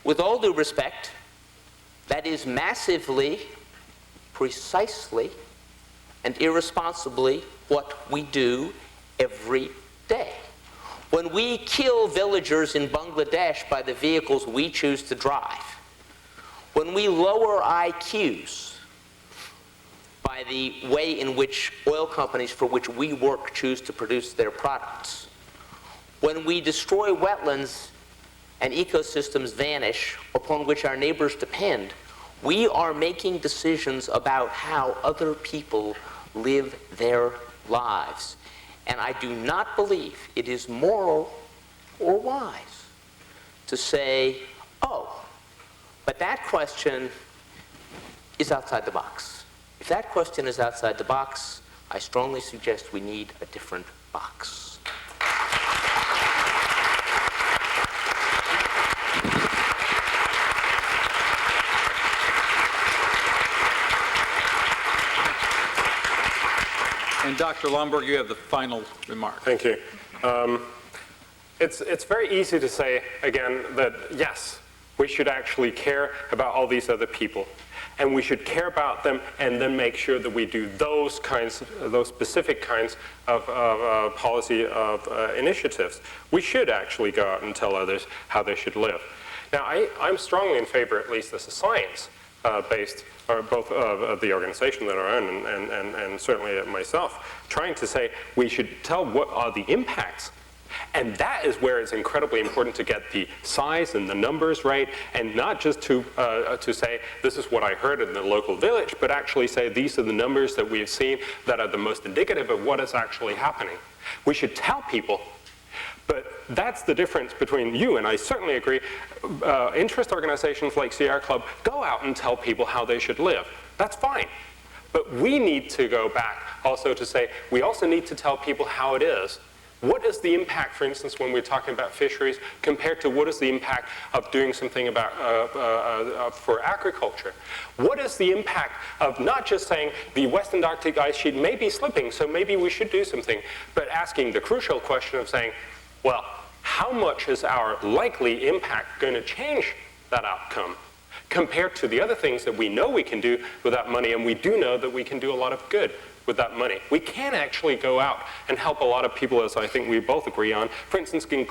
[SPEAKER 3] With all due respect, that is massively, precisely, and irresponsibly what we do every day. When we kill villagers in Bangladesh by the vehicles we choose to drive, when we lower IQs by the way in which oil companies for which we work choose to produce their products, when we destroy wetlands and ecosystems vanish upon which our neighbors depend, we are making decisions about how other people live their lives. And I do not believe it is moral or wise to say, oh, but that question is outside the box. If that question is outside the box, I strongly suggest we need a different box.
[SPEAKER 1] And Dr. Lomborg, you have the final remark.
[SPEAKER 2] Thank you. It's very easy to say, again, that yes, we should actually care about all these other people. And we should care about them and then make sure that we do those specific kinds of policy initiatives. We should actually go out and tell others how they should live. Now, I'm strongly in favor, at least as a science-based, both of the organization that I own and certainly myself, trying to say we should tell what are the impacts. And that is where it's incredibly important to get the size and the numbers right, and not just to say this is what I heard in the local village, but actually say these are the numbers that we have seen that are the most indicative of what is actually happening. We should tell people. But that's the difference between you, and I certainly agree, interest organizations like Sierra Club go out and tell people how they should live. That's fine. But we need to go back also to say, we also need to tell people how it is. What is the impact, for instance, when we're talking about fisheries, compared to what is the impact of doing something about for agriculture? What is the impact of not just saying the Western Arctic ice sheet may be slipping, so maybe we should do something, but asking the crucial question of saying, well, how much is our likely impact going to change that outcome compared to the other things that we know we can do with that money, and we do know that we can do a lot of good with that money. We can actually go out and help a lot of people, as I think we both agree on, for instance, giving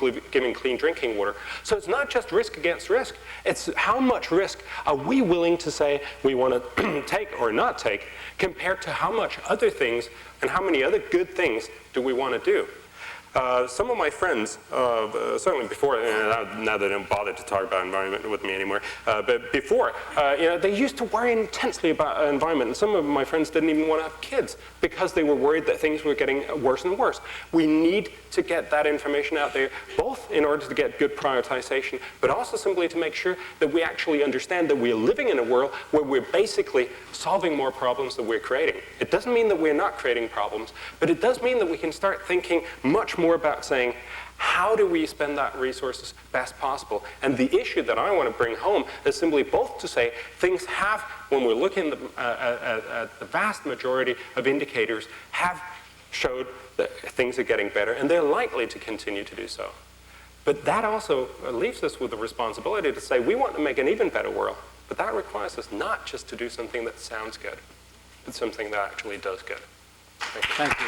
[SPEAKER 2] clean drinking water. So it's not just risk against risk, it's how much risk are we willing to say we want to take or not take compared to how much other things and how many other good things do we want to do. Some of my friends, certainly before, now they don't bother to talk about environment with me anymore, but before, they used to worry intensely about environment, and some of my friends didn't even want to have kids because they were worried that things were getting worse and worse. We need to get that information out there, both in order to get good prioritization, but also simply to make sure that we actually understand that we're living in a world where we're basically solving more problems than we're creating. It doesn't mean that we're not creating problems, but it does mean that we can start thinking much more about saying, how do we spend that resources best possible? And the issue that I want to bring home is simply both to say things have, when we're looking at the vast majority of indicators, have showed that things are getting better, and they're likely to continue to do so. But that also leaves us with the responsibility to say we want to make an even better world, but that requires us not just to do something that sounds good, but something that actually does good. Thank you.
[SPEAKER 1] Thank you.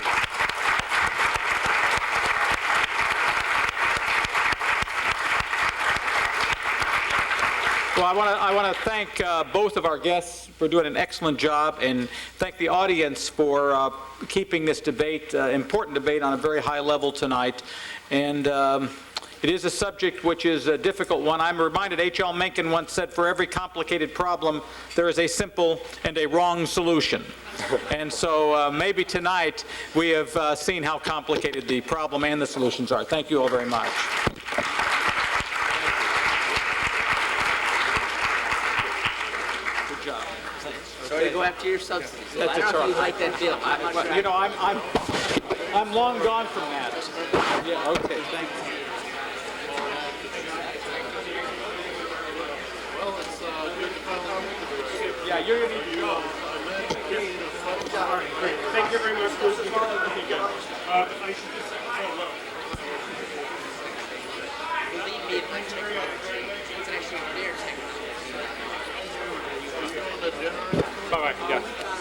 [SPEAKER 1] Well, I want to thank both of our guests for doing an excellent job, and thank the audience for keeping this debate, important debate, on a very high level tonight. And it is a subject which is a difficult one. I'm reminded H.L. Mencken once said, for every complicated problem, there is a simple and a wrong solution. And so maybe tonight we have seen how complicated the problem and the solutions are. Thank you all very much.
[SPEAKER 3] Sorry to go after your subsidies. Well, I don't know if you like that bill. I'm not sure.
[SPEAKER 1] You know, I'm long gone from that. Yeah. Okay. Thank you. Yeah, you're gonna need to go. All right, great. Thank you very much. I should just say hello.
[SPEAKER 2] Bye-bye, yeah.